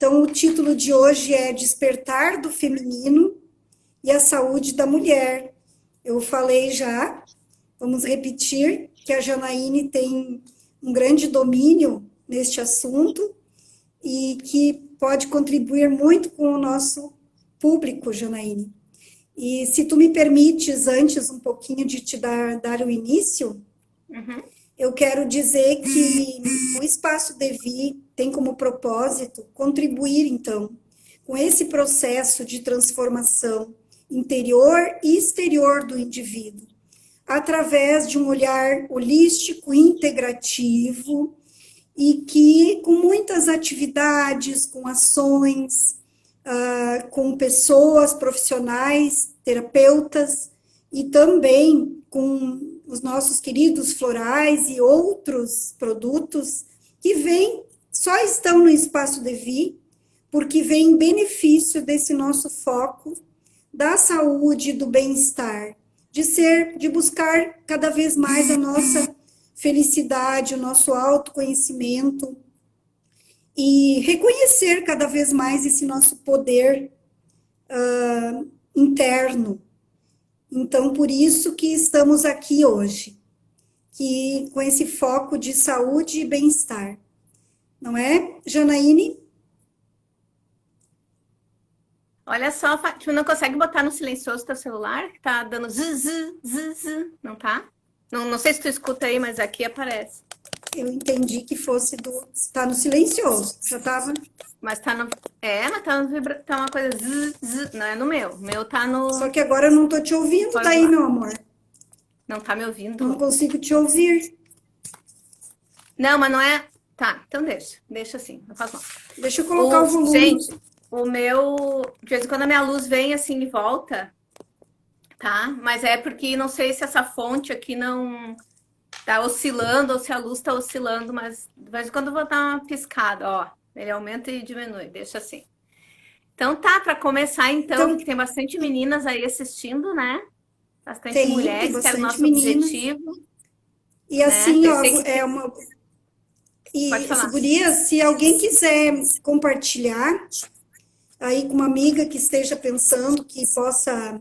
Então, o título de hoje é Despertar do Feminino e a Saúde da Mulher. Eu falei já, vamos repetir, que a Janaíne tem um grande domínio neste assunto e que pode contribuir muito com o nosso público, Janaíne. E se tu me permites, antes um pouquinho de te dar o início, eu quero dizer que o Espaço Devi tem como propósito contribuir, então, com esse processo de transformação interior e exterior do indivíduo, através de um olhar holístico, integrativo, e que com muitas atividades, com ações, com pessoas profissionais, terapeutas, e também com os nossos queridos florais e outros produtos que só estão no Espaço Devi, porque vem em benefício desse nosso foco da saúde e do bem-estar, de buscar cada vez mais a nossa felicidade, o nosso autoconhecimento e reconhecer cada vez mais esse nosso poder interno. Então, por isso que estamos aqui hoje, com esse foco de saúde e bem-estar. Não é, Janaíne? Olha só, tu não consegue botar no silencioso teu celular? Que tá dando zzz, não tá? Não sei se tu escuta aí, mas aqui aparece. Eu entendi que fosse tá no silencioso, já tava... Mas tá no... mas tá no tá uma coisa zzz, não é no meu. O meu tá no... Só que agora eu não tô te ouvindo daí, meu amor. Não tá me ouvindo? Não consigo te ouvir. Não, mas não é... Tá, então deixa assim, não faz mal. Deixa eu colocar o volume. Gente, o meu... De vez em quando a minha luz vem assim e volta, tá? Mas é porque não sei se essa fonte aqui não tá oscilando ou se a luz tá oscilando, mas de vez em quando eu vou dar uma piscada, ó. Ele aumenta e diminui, deixa assim. Então tá, para começar então, que tem bastante meninas aí assistindo, né? Bastante mulheres, que era o nosso objetivo. E assim, ó, é uma... E, gurias, se alguém quiser compartilhar aí com uma amiga que esteja pensando, que possa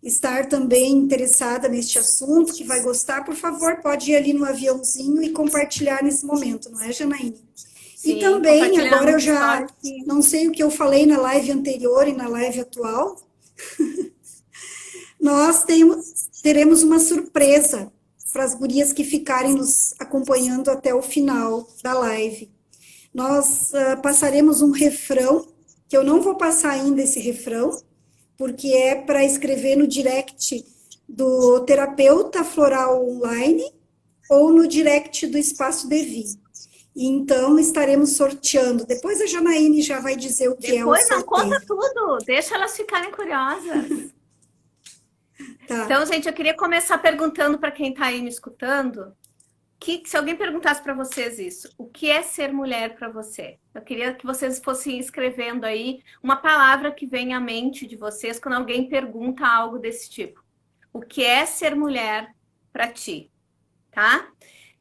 estar também interessada neste assunto, que vai gostar, por favor, pode ir ali no aviãozinho e compartilhar nesse momento, não é, Janaína? Sim, e também, agora eu já não sei o que eu falei na live anterior e na live atual, nós teremos uma surpresa para as gurias que ficarem nos acompanhando até o final da live. Nós passaremos um refrão, que eu não vou passar ainda esse refrão, porque é para escrever no direct do Terapeuta Floral Online ou no direct do Espaço Devi. Então, estaremos sorteando. Depois a Janaíne já vai dizer o que é o sorteio. Depois não conta tudo, deixa elas ficarem curiosas. Tá. Então, gente, eu queria começar perguntando para quem está aí me escutando, se alguém perguntasse para vocês isso, o que é ser mulher para você? Eu queria que vocês fossem escrevendo aí uma palavra que vem à mente de vocês quando alguém pergunta algo desse tipo. O que é ser mulher para ti? Tá?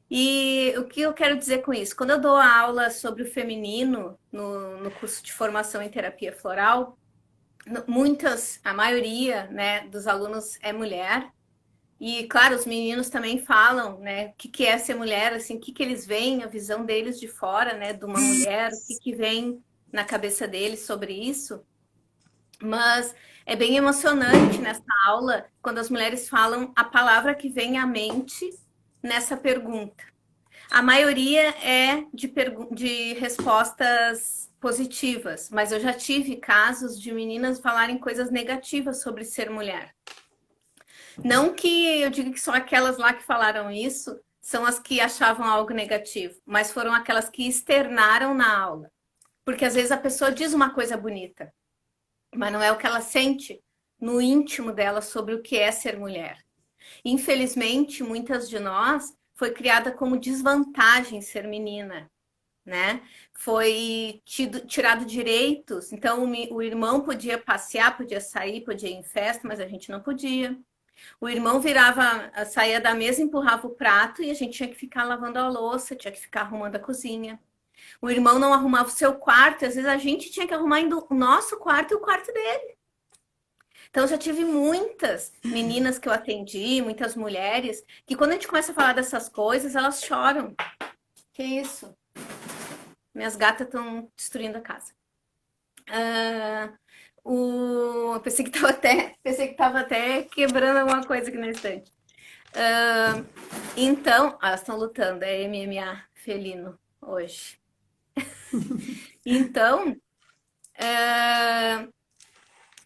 E o que eu quero dizer com isso? Quando eu dou aula sobre o feminino no curso de formação em terapia floral, a maioria, né, dos alunos é mulher. E, claro, os meninos também falam, né, o que é ser mulher, assim, o que eles veem, a visão deles de fora, né, de uma mulher, o que vem na cabeça deles sobre isso. Mas é bem emocionante nessa aula, quando as mulheres falam a palavra que vem à mente nessa pergunta. A maioria é de respostas positivas, mas eu já tive casos de meninas falarem coisas negativas sobre ser mulher. Não que eu diga que são aquelas lá que falaram isso, são as que achavam algo negativo, mas foram aquelas que externaram na aula. Porque às vezes a pessoa diz uma coisa bonita, mas não é o que ela sente no íntimo dela sobre o que é ser mulher. Infelizmente, muitas de nós foi criada como desvantagem ser menina, né? Foi tirado direitos, então o irmão podia passear, podia sair, podia ir em festa, mas a gente não podia. O irmão saía da mesa, empurrava o prato e a gente tinha que ficar lavando a louça, tinha que ficar arrumando a cozinha. O irmão não arrumava o seu quarto, e às vezes a gente tinha que arrumar o nosso quarto e o quarto dele. Então, já tive muitas meninas que eu atendi, muitas mulheres, que quando a gente começa a falar dessas coisas, elas choram. Que isso? Minhas gatas estão destruindo a casa. Pensei que tava até quebrando alguma coisa aqui na estante. Então, elas estão lutando, é MMA felino hoje. Então,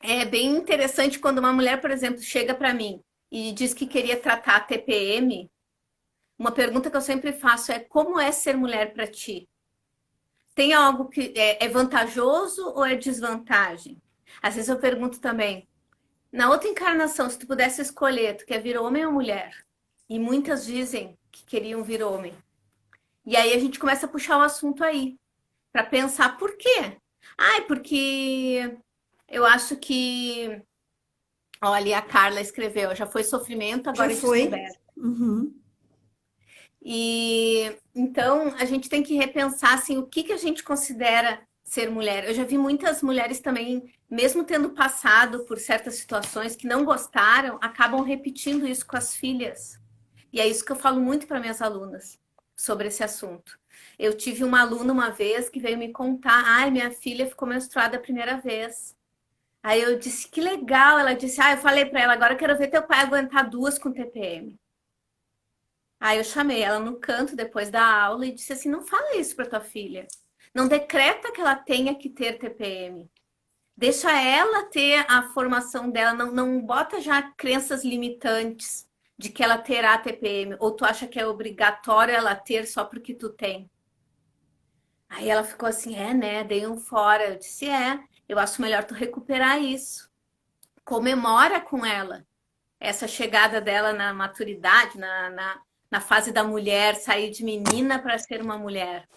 é bem interessante quando uma mulher, por exemplo, chega para mim e diz que queria tratar a TPM. Uma pergunta que eu sempre faço é: como é ser mulher para ti? Tem algo que é vantajoso ou é desvantagem? Às vezes eu pergunto também: na outra encarnação, se tu pudesse escolher, tu quer vir homem ou mulher? E muitas dizem que queriam vir homem. E aí a gente começa a puxar o assunto aí, para pensar por quê? Porque eu acho que... Olha, a Carla escreveu, já foi sofrimento, agora já foi. Descoberto. E então a gente tem que repensar assim, o que a gente considera ser mulher. Eu já vi muitas mulheres também, mesmo tendo passado por certas situações que não gostaram, acabam repetindo isso com as filhas. E é isso que eu falo muito para minhas alunas sobre esse assunto. Eu tive uma aluna uma vez que veio me contar: minha filha ficou menstruada a primeira vez. Aí eu disse: que legal. Ela disse: eu falei para ela, agora eu quero ver teu pai aguentar 2 com TPM. Aí eu chamei ela no canto depois da aula e disse assim: não fala isso para tua filha. Não decreta que ela tenha que ter TPM. Deixa ela ter a formação dela. Não bota já crenças limitantes de que ela terá TPM. Ou tu acha que é obrigatório ela ter só porque tu tem. Aí ela ficou assim: né? Dei um fora. Eu disse: eu acho melhor tu recuperar isso. Comemora com ela essa chegada dela na maturidade, na fase da mulher, sair de menina para ser uma mulher.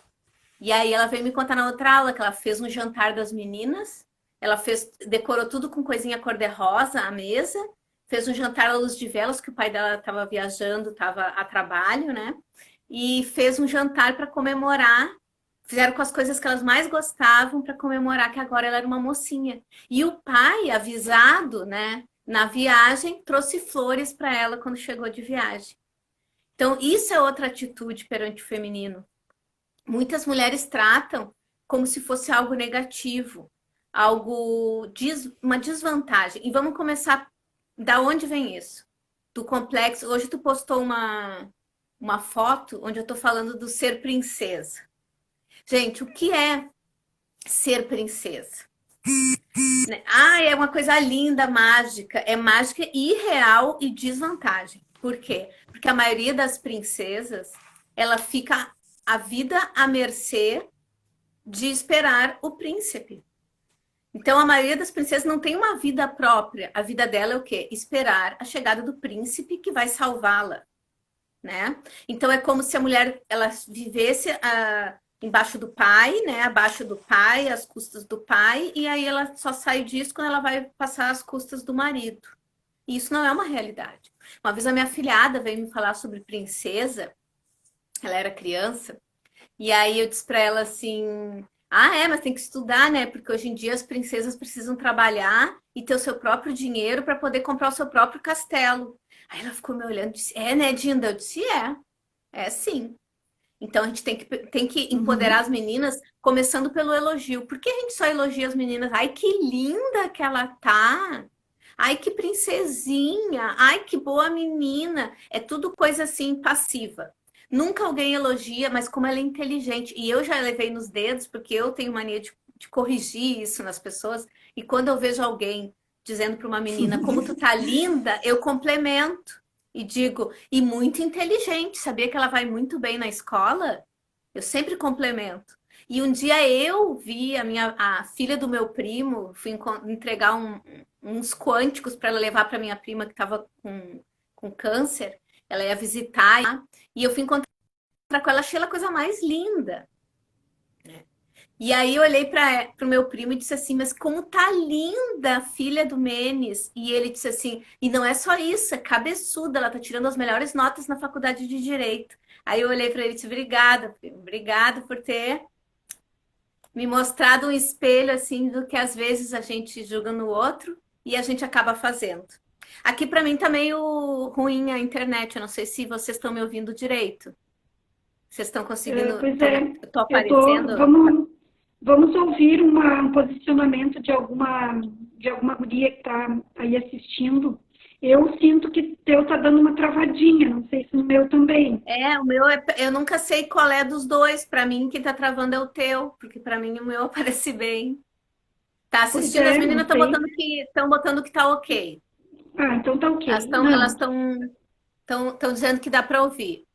E aí ela veio me contar na outra aula que ela fez um jantar das meninas, ela decorou tudo com coisinha cor-de-rosa, a mesa, fez um jantar à luz de velas, que o pai dela estava viajando, estava a trabalho, né? E fez um jantar para comemorar, fizeram com as coisas que elas mais gostavam para comemorar que agora ela era uma mocinha. E o pai, avisado, né, na viagem, trouxe flores para ela quando chegou de viagem. Então, isso é outra atitude perante o feminino. Muitas mulheres tratam como se fosse algo negativo, uma desvantagem. E vamos começar, da onde vem isso? Do complexo. Hoje tu postou uma foto onde eu tô falando do ser princesa. Gente, o que é ser princesa? É uma coisa linda, mágica. É mágica, irreal e desvantagem. Por quê? Porque a maioria das princesas, ela fica a vida à mercê de esperar o príncipe. Então, a maioria das princesas não tem uma vida própria. A vida dela é o quê? Esperar a chegada do príncipe que vai salvá-la, né? Então, é como se a mulher ela vivesse embaixo do pai, né? Abaixo do pai, às custas do pai, e aí ela só sai disso quando ela vai passar às custas do marido. E isso não é uma realidade. Uma vez a minha afilhada veio me falar sobre princesa, ela era criança, e aí eu disse para ela assim: mas tem que estudar, né? Porque hoje em dia as princesas precisam trabalhar e ter o seu próprio dinheiro para poder comprar o seu próprio castelo. Aí ela ficou me olhando e disse: né, Dinda? Eu disse: é sim. Então a gente tem que empoderar as meninas, começando pelo elogio. Por que a gente só elogia as meninas? Ai, que linda que ela tá! Ai, que princesinha! Ai, que boa menina! É tudo coisa assim passiva. Nunca alguém elogia, mas como ela é inteligente. E eu já levei nos dedos, porque eu tenho mania de corrigir isso nas pessoas. E quando eu vejo alguém dizendo para uma menina: como tu tá linda, eu complemento. E digo: e muito inteligente. Sabia que ela vai muito bem na escola? Eu sempre complemento. E um dia eu vi a filha do meu primo, fui entregar uns quânticos para ela levar para minha prima que estava com câncer. Ela ia visitar, e eu fui encontrar com ela, achei ela a coisa mais linda. E aí eu olhei para o meu primo e disse assim: mas como tá linda a filha do Menes. E ele disse assim: e não é só isso, é cabeçuda, ela tá tirando as melhores notas na faculdade de Direito. Aí eu olhei para ele e disse: obrigada, primo, obrigada por ter me mostrado um espelho, assim, do que às vezes a gente julga no outro e a gente acaba fazendo. Aqui para mim tá meio ruim a internet, eu não sei se vocês estão me ouvindo direito. Vocês estão conseguindo... Pois é, Eu tô eu tô, aparecendo? vamos ouvir um posicionamento de alguma guria que está aí assistindo. Eu sinto que o teu tá dando uma travadinha, não sei se no meu também. O meu, eu nunca sei qual é dos dois. Para mim, quem tá travando é o teu, porque para mim o meu aparece bem. Tá Pois assistindo, as é, meninas não estão sei. botando que tá ok. Ah, então tá Elas ok. estão elas Não, estão dizendo que dá para ouvir.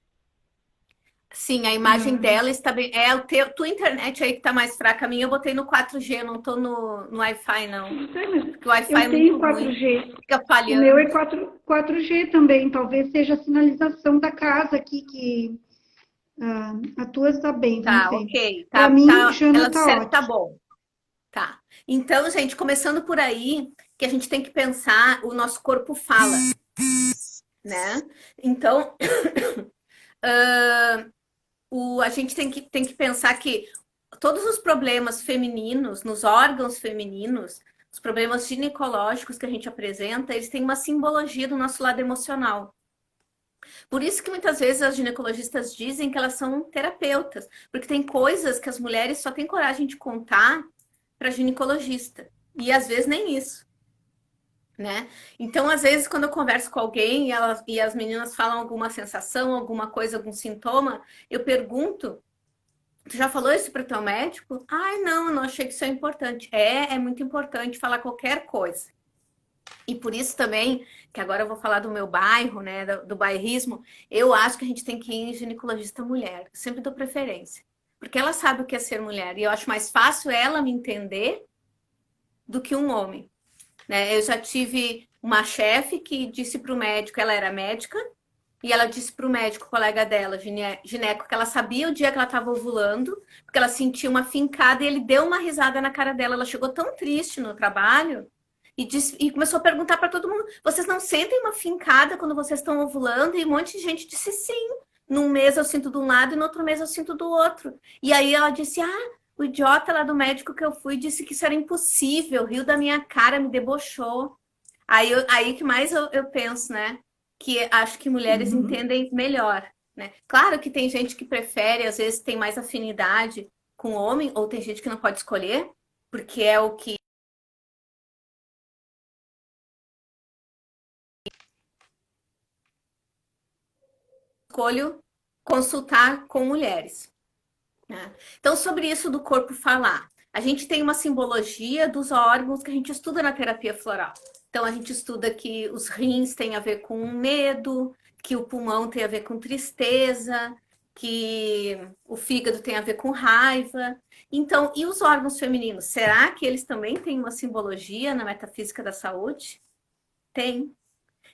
Sim, a imagem ah, dela está bem. É o teu, tua internet aí que tá mais fraca. A minha eu botei no 4G, não tô no Wi-Fi, não. não sei, mas Porque o Wi-Fi eu é muito tenho ruim. 4G. Fica O meu é falhando. 4G também. Talvez seja a sinalização da casa aqui que a tua está bem, não Tá, sei. ok. Para Tá, mim, tá. Jana, Ela tá disseram que tá ótimo. bom. Tá. Então, gente, começando por aí, que a gente tem que pensar, o nosso corpo fala, né? Então, a gente tem que pensar que todos os problemas femininos, nos órgãos femininos, os problemas ginecológicos que a gente apresenta, eles têm uma simbologia do nosso lado emocional. Por isso que muitas vezes as ginecologistas dizem que elas são terapeutas, porque tem coisas que as mulheres só têm coragem de contar para ginecologista. E às vezes nem isso, né? Então, às vezes, quando eu converso com alguém e as meninas falam alguma sensação, alguma coisa, algum sintoma, eu pergunto: tu já falou isso para o teu médico? Ai, não, não achei que isso é importante. É muito importante falar qualquer coisa. E por isso também, que agora eu vou falar do meu bairro, né, do bairrismo, eu acho que a gente tem que ir em ginecologista mulher. Eu sempre dou preferência. Porque ela sabe o que é ser mulher. E eu acho mais fácil ela me entender do que um homem, né? Eu já tive uma chefe que disse para o médico, ela era médica, e ela disse para o médico, colega dela, gineco, que ela sabia o dia que ela estava ovulando, porque ela sentia uma fincada e ele deu uma risada na cara dela. Ela chegou tão triste no trabalho e começou a perguntar para todo mundo: vocês não sentem uma fincada quando vocês estão ovulando? E um monte de gente disse sim. Num mês eu sinto de um lado e no outro mês eu sinto do outro. E aí ela disse: ah, o idiota lá do médico que eu fui disse que isso era impossível, riu da minha cara, me debochou. Aí que mais eu penso, né? Que acho que mulheres Uhum. entendem melhor, né? Claro que tem gente que prefere, às vezes tem mais afinidade com homem, ou tem gente que não pode escolher, porque é o que escolho consultar com mulheres, né? Então, sobre isso do corpo falar, a gente tem uma simbologia dos órgãos que a gente estuda na terapia floral. Então, a gente estuda que os rins têm a ver com medo, que o pulmão tem a ver com tristeza, que o fígado tem a ver com raiva. Então, e os órgãos femininos? Será que eles também têm uma simbologia na metafísica da saúde? Tem.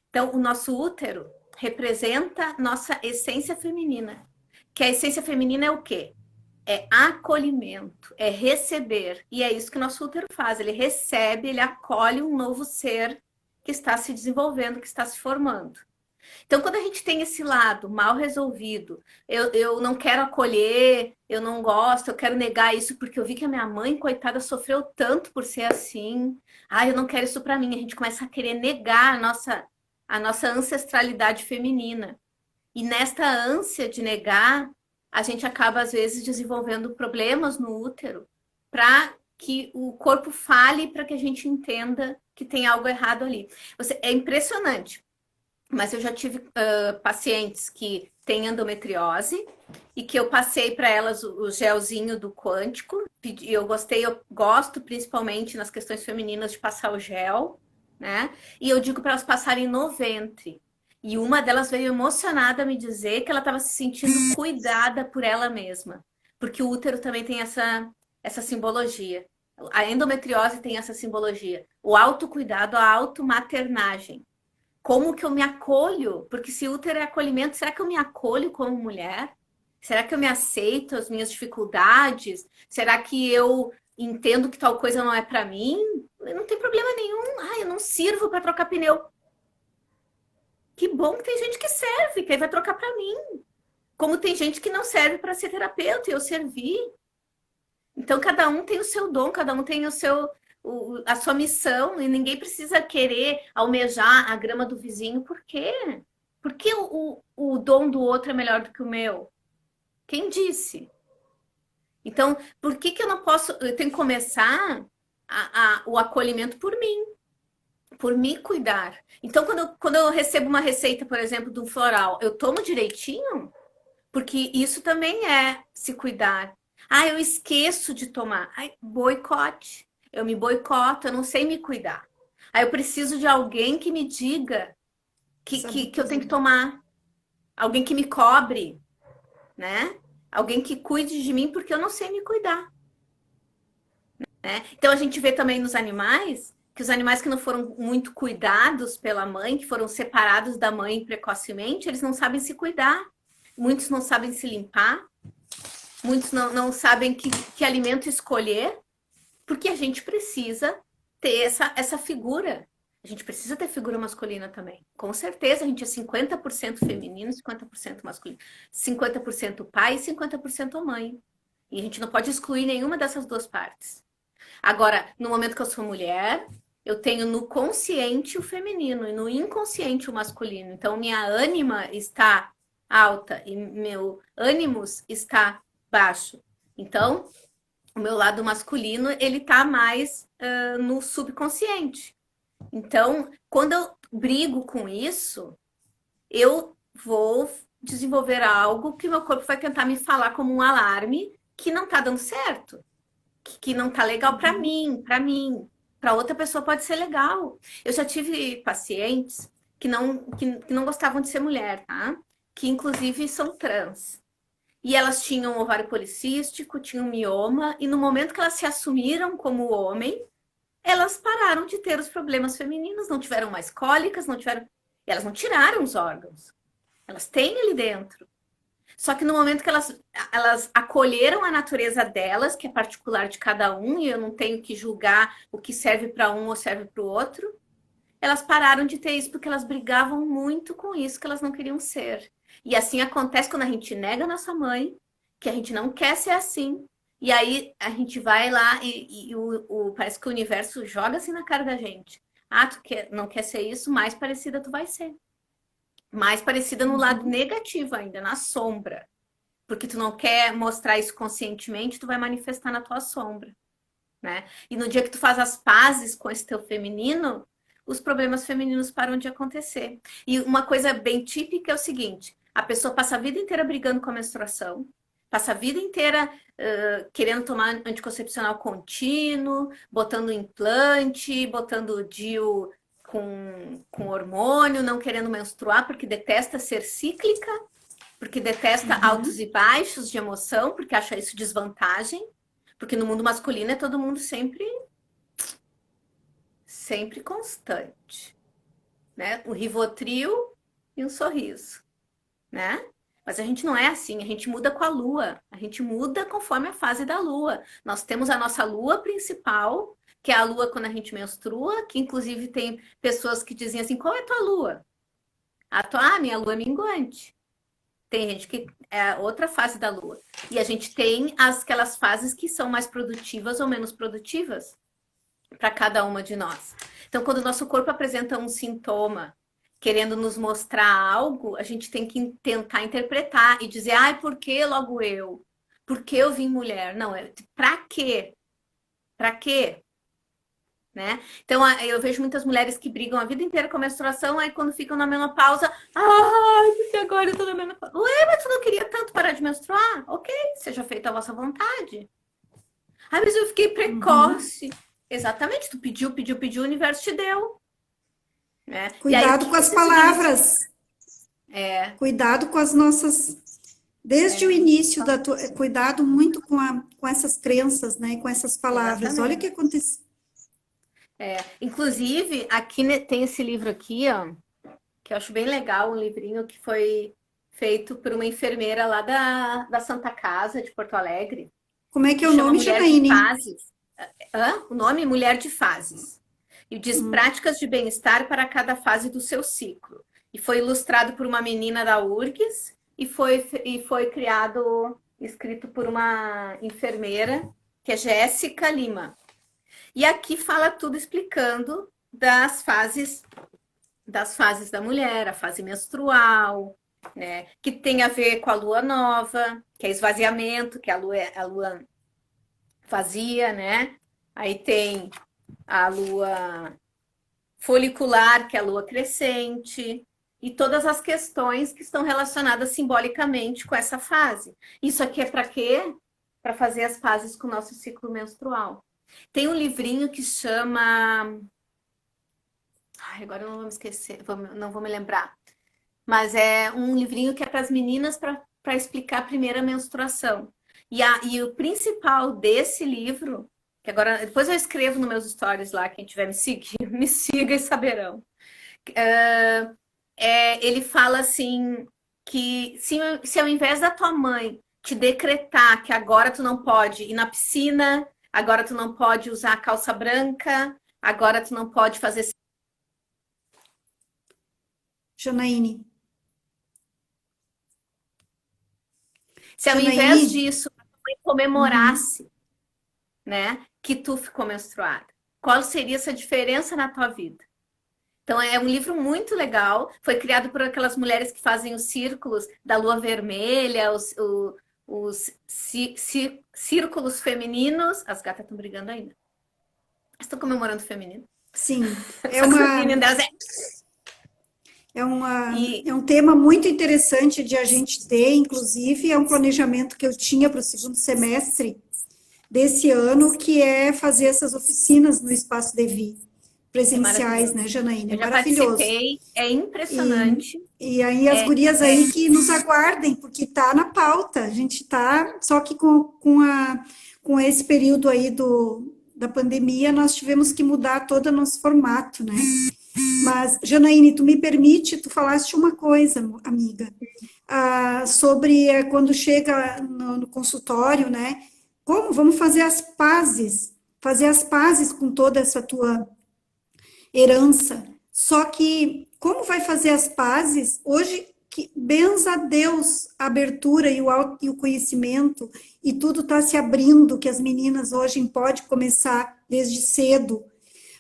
Então, o nosso útero representa nossa essência feminina. Que a essência feminina é o quê? É acolhimento, é receber. E é isso que o nosso útero faz. Ele recebe, ele acolhe um novo ser que está se desenvolvendo, que está se formando. Então, quando a gente tem esse lado mal resolvido, eu não quero acolher, eu não gosto, eu quero negar isso porque eu vi que a minha mãe, coitada, sofreu tanto por ser assim. Ah, eu não quero isso para mim. A gente começa a querer negar a nossa ancestralidade feminina. E nesta ânsia de negar, a gente acaba, às vezes, desenvolvendo problemas no útero para que o corpo fale, para que a gente entenda que tem algo errado ali. É impressionante, mas eu já tive pacientes que têm endometriose e que eu passei para elas o gelzinho do quântico. Eu gostei, eu gosto principalmente nas questões femininas de passar o gel, né? E eu digo para elas passarem no ventre. E uma delas veio emocionada a me dizer que ela estava se sentindo cuidada por ela mesma, porque o útero também tem essa simbologia. A endometriose tem essa simbologia. O autocuidado, a automaternagem. Como que eu me acolho? Porque se útero é acolhimento, será que eu me acolho como mulher? Será que eu me aceito as minhas dificuldades? Será que eu entendo que tal coisa não é para mim? Não tem problema nenhum. Ah, eu não sirvo para trocar pneu. Que bom que tem gente que serve, que aí vai trocar para mim. Como tem gente que não serve para ser terapeuta e eu servi. Então, cada um tem o seu dom, cada um tem a sua missão, e ninguém precisa querer almejar a grama do vizinho. Por quê? Por que o dom do outro é melhor do que o meu? Quem disse? Então, por que eu não posso... Eu tenho que começar o acolhimento por me cuidar. Então, quando eu recebo uma receita, por exemplo, de um floral, eu tomo direitinho? Porque isso também é se cuidar. Ah, eu esqueço de tomar. Ai, boicote. Eu me boicoto, eu não sei me cuidar. Aí eu preciso de alguém que me diga que eu tenho que tomar. Alguém que me cobre, né? Alguém que cuide de mim, porque eu não sei me cuidar. Né? Então a gente vê também nos animais, que os animais que não foram muito cuidados pela mãe, que foram separados da mãe precocemente, eles não sabem se cuidar. Muitos não sabem se limpar. Muitos não sabem que alimento escolher, porque a gente precisa ter essa figura. A gente precisa ter figura masculina também. Com certeza, a gente é 50% feminino, 50% masculino. 50% pai e 50% mãe. E a gente não pode excluir nenhuma dessas duas partes. Agora, no momento que eu sou mulher, eu tenho no consciente o feminino e no inconsciente o masculino. Então, minha ânima está alta e meu ânimos está baixo. Então, o meu lado masculino, ele tá mais no subconsciente. Então, quando eu brigo com isso, eu vou desenvolver algo que meu corpo vai tentar me falar como um alarme que não tá dando certo, que não tá legal para mim, para outra pessoa pode ser legal. Eu já tive pacientes que não gostavam de ser mulher, tá? Que inclusive são trans. E elas tinham ovário policístico, tinham mioma, e no momento que elas se assumiram como homem, elas pararam de ter os problemas femininos, não tiveram mais cólicas, não tiveram. Elas não tiraram os órgãos. Elas têm ali dentro. Só que no momento que elas acolheram a natureza delas, que é particular de cada um, e eu não tenho que julgar o que serve para um ou serve para o outro, elas pararam de ter isso porque elas brigavam muito com isso que elas não queriam ser. E assim acontece quando a gente nega a nossa mãe, que a gente não quer ser assim. E aí a gente vai lá e parece que o universo joga assim na cara da gente. Ah, não quer ser isso, mais parecida tu vai ser. Mais parecida no lado negativo ainda, na sombra. Porque tu não quer mostrar isso conscientemente, tu vai manifestar na tua sombra. Né? E no dia que tu faz as pazes com esse teu feminino, os problemas femininos param de acontecer. E uma coisa bem típica é o seguinte: a pessoa passa a vida inteira brigando com a menstruação, passa a vida inteira querendo tomar anticoncepcional contínuo, botando implante, botando DIU com hormônio, não querendo menstruar porque detesta ser cíclica, porque detesta altos e baixos de emoção, porque acha isso desvantagem, porque no mundo masculino é todo mundo sempre constante, né? Um Rivotril e um sorriso, né? Mas a gente não é assim, a gente muda com a lua, a gente muda conforme a fase da lua. Nós temos a nossa lua principal, que é a lua quando a gente menstrua, que inclusive tem pessoas que dizem assim: qual é a tua lua? Minha lua é minguante. Tem gente que é outra fase da lua. E a gente tem aquelas fases que são mais produtivas ou menos produtivas para cada uma de nós. Então, quando o nosso corpo apresenta um sintoma querendo nos mostrar algo, a gente tem que tentar interpretar e dizer: ai, por que logo eu? Por que eu vim mulher? Não, pra quê? Pra quê? Né? Então, eu vejo muitas mulheres que brigam a vida inteira com a menstruação, aí quando ficam na menopausa, ai, porque agora eu tô na menopausa. Ué, mas tu não queria tanto parar de menstruar? Ok, seja feita a vossa vontade. Ai, mas eu fiquei precoce. Exatamente, tu pediu, o universo te deu. Né? Cuidado com as palavras. Cuidado com as nossas... Desde o início da tua... Cuidado muito com essas crenças, né? Com essas palavras. Exatamente. Olha o que aconteceu. Inclusive, aqui tem esse livro aqui, ó, que eu acho bem legal, um livrinho que foi feito por uma enfermeira lá da Santa Casa de Porto Alegre. Como é que é o nome, Janaíne? O nome Mulher de Fases. E diz práticas de bem-estar para cada fase do seu ciclo. E foi ilustrado por uma menina da URGS e foi escrito por uma enfermeira que é Jéssica Lima. E aqui fala tudo explicando das fases da mulher, a fase menstrual, né? Que tem a ver com a lua nova, que é esvaziamento, que a lua vazia, né? Aí tem a lua folicular, que é a lua crescente, e todas as questões que estão relacionadas simbolicamente com essa fase. Isso aqui é para quê? Para fazer as pazes com o nosso ciclo menstrual. Tem um livrinho que chama... Ai, agora eu não vou me esquecer, não vou me lembrar. Mas é um livrinho que é para as meninas para explicar a primeira menstruação. E o principal desse livro, que agora depois eu escrevo nos meus stories lá, quem tiver me seguir, me siga e saberão. Ele fala assim, que se ao invés da tua mãe te decretar que agora tu não pode ir na piscina, agora tu não pode usar calça branca, agora tu não pode fazer... Janaíne. Se ao invés disso, a mãe comemorasse, né, que tu ficou menstruada, qual seria essa diferença na tua vida? Então, é um livro muito legal. Foi criado por aquelas mulheres que fazem os círculos da lua vermelha, os círculos femininos. As gatas estão brigando ainda. Estão comemorando o feminino. Sim. É um tema muito interessante de a gente ter, inclusive é um planejamento que eu tinha para o segundo semestre desse ano, que é fazer essas oficinas no Espaço Devi, presenciais, né, Janaína? Eu já maravilhoso. Participei, é impressionante. E aí as gurias aí que nos aguardem, porque tá na pauta, a gente tá, só que com esse período aí da pandemia, nós tivemos que mudar todo o nosso formato, né? Mas, Janaíne, tu me permite, tu falaste uma coisa, amiga, sobre quando chega no consultório, né? Como vamos fazer as pazes com toda essa tua herança. Só que, como vai fazer as pazes? Hoje, que benza a Deus a abertura e o conhecimento, e tudo está se abrindo, que as meninas hoje podem começar desde cedo,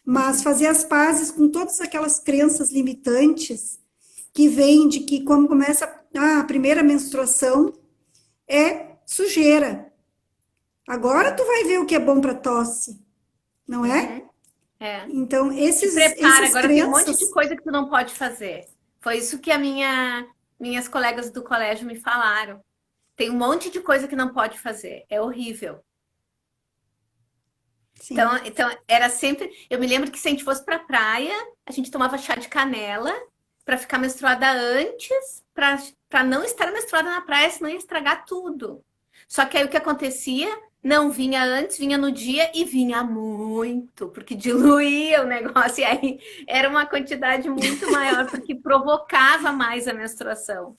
mas fazer as pazes com todas aquelas crenças limitantes que vêm de que, como começa a primeira menstruação, é sujeira. Agora tu vai ver o que é bom para tosse, não é? Então, esses prepara, agora crenças... tem um monte de coisa que tu não pode fazer. Foi isso que minhas colegas do colégio me falaram. Tem um monte de coisa que não pode fazer. É horrível. Então, era sempre... Eu me lembro que se a gente fosse pra praia, a gente tomava chá de canela para ficar menstruada antes, para não estar menstruada na praia, senão ia estragar tudo. Só que aí o que acontecia... Não vinha antes, vinha no dia e vinha muito, porque diluía o negócio. E aí era uma quantidade muito maior, porque provocava mais a menstruação.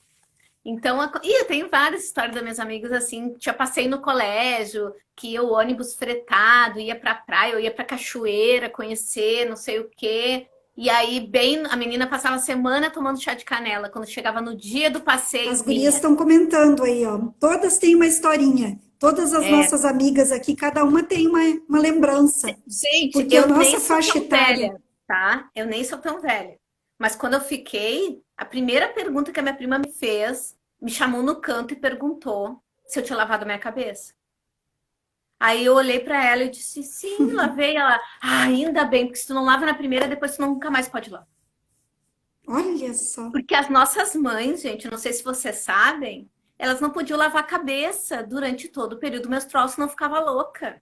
Então, eu tenho várias histórias das minhas amigas assim, já passei no colégio, que ia o ônibus fretado, ia pra praia, eu ia pra cachoeira conhecer, não sei o quê. E aí, a menina passava a semana tomando chá de canela. Quando chegava no dia do passeio... As gurias estão comentando aí, ó. Todas têm uma historinha. Todas as nossas amigas aqui, cada uma tem uma lembrança. Gente, porque eu a nossa nem sou faixa tão etária... velha, tá? Eu nem sou tão velha. Mas quando eu fiquei, a primeira pergunta que a minha prima me fez, me chamou no canto e perguntou se eu tinha lavado a minha cabeça. Aí eu olhei pra ela e disse, sim, lavei. Ela, ainda bem, porque se tu não lava na primeira, depois tu nunca mais pode lavar. Olha só. Porque as nossas mães, gente, não sei se vocês sabem, elas não podiam lavar a cabeça durante todo o período menstrual, senão ficava louca.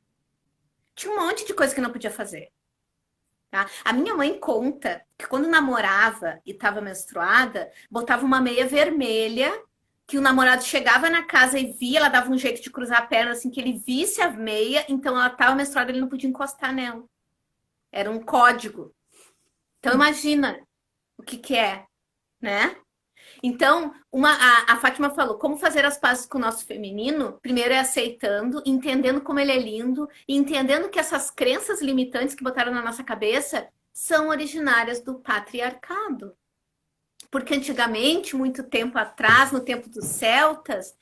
Tinha um monte de coisa que não podia fazer. Tá? A minha mãe conta que quando namorava e estava menstruada, botava uma meia vermelha, que o namorado chegava na casa e via, ela dava um jeito de cruzar a perna, assim, que ele visse a meia, então ela estava menstruada, ele não podia encostar nela. Era um código. Então imagina o que é, né? Então, a Fátima falou, como fazer as pazes com o nosso feminino? Primeiro é aceitando, entendendo como ele é lindo, e entendendo que essas crenças limitantes que botaram na nossa cabeça são originárias do patriarcado. Porque antigamente, muito tempo atrás, no tempo dos celtas,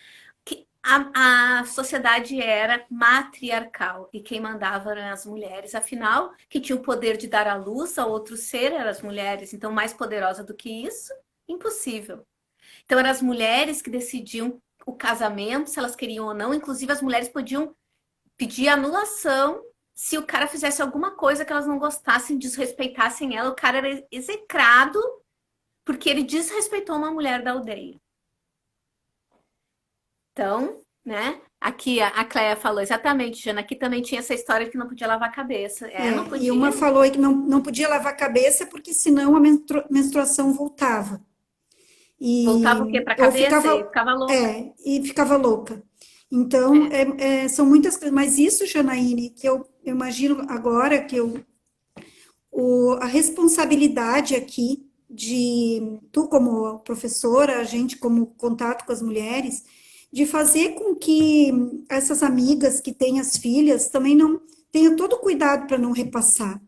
a sociedade era matriarcal e quem mandava eram as mulheres. Afinal, que tinha o poder de dar à luz a outro ser eram as mulheres. Então, mais poderosa do que isso? Impossível. Então, eram as mulheres que decidiam o casamento, se elas queriam ou não. Inclusive, as mulheres podiam pedir anulação se o cara fizesse alguma coisa que elas não gostassem, desrespeitassem ela. O cara era execrado porque ele desrespeitou uma mulher da aldeia. Então, né? Aqui a Cléia falou exatamente, Jana, aqui também tinha essa história que não podia lavar a cabeça. Não podia. E uma falou aí que não podia lavar a cabeça porque senão a menstruação voltava. E, voltava o quê? Para a cabeça e ficava louca. E ficava louca. Então, são muitas coisas. Mas isso, Janaíne, que eu imagino agora que a responsabilidade aqui de tu como professora, a gente como contato com as mulheres, de fazer com que essas amigas que têm as filhas também não tenham todo o cuidado para não repassar.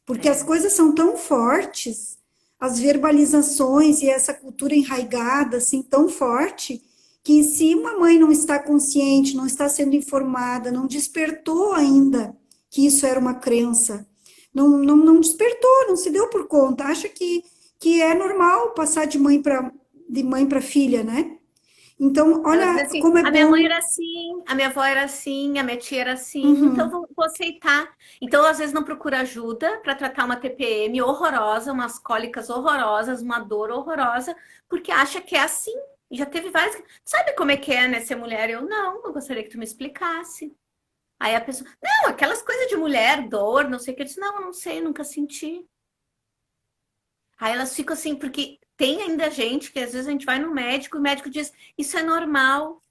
Porque as coisas são tão fortes, as verbalizações e essa cultura enraigada, assim, tão forte, que se uma mãe não está consciente, não está sendo informada, não despertou ainda que isso era uma crença, não despertou, não se deu por conta, acha que é normal passar de mãe para filha, né? Então, olha assim, como é a minha bom. mãe era assim, a minha avó era assim, a minha tia era assim, então vou aceitar. Então, às vezes, não procura ajuda para tratar uma TPM horrorosa, umas cólicas horrorosas, uma dor horrorosa, porque acha que é assim. E já teve várias. Sabe como é que é, né, ser mulher? Eu gostaria que tu me explicasse. Aí a pessoa, não, aquelas coisas de mulher, dor, não sei o que. Eu disse, não, eu não sei, nunca senti. Aí elas ficam assim, porque tem ainda gente que às vezes a gente vai no médico e o médico diz, isso é normal.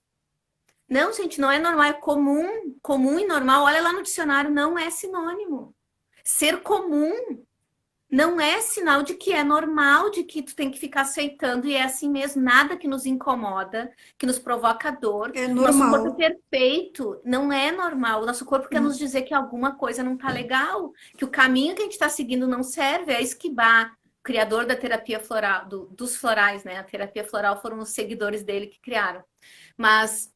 Não, gente, não é normal, é comum. Comum e normal, olha lá no dicionário, não é sinônimo. Ser comum não é sinal de que é normal, de que tu tem que ficar aceitando e é assim mesmo, nada que nos incomoda, que nos provoca dor. É Nosso corpo é normal. perfeito, não é normal. O nosso corpo quer nos dizer que alguma coisa não tá legal, que o caminho que a gente está seguindo não serve, é Esquibar, criador da terapia floral, dos florais, né? A terapia floral foram os seguidores dele que criaram. Mas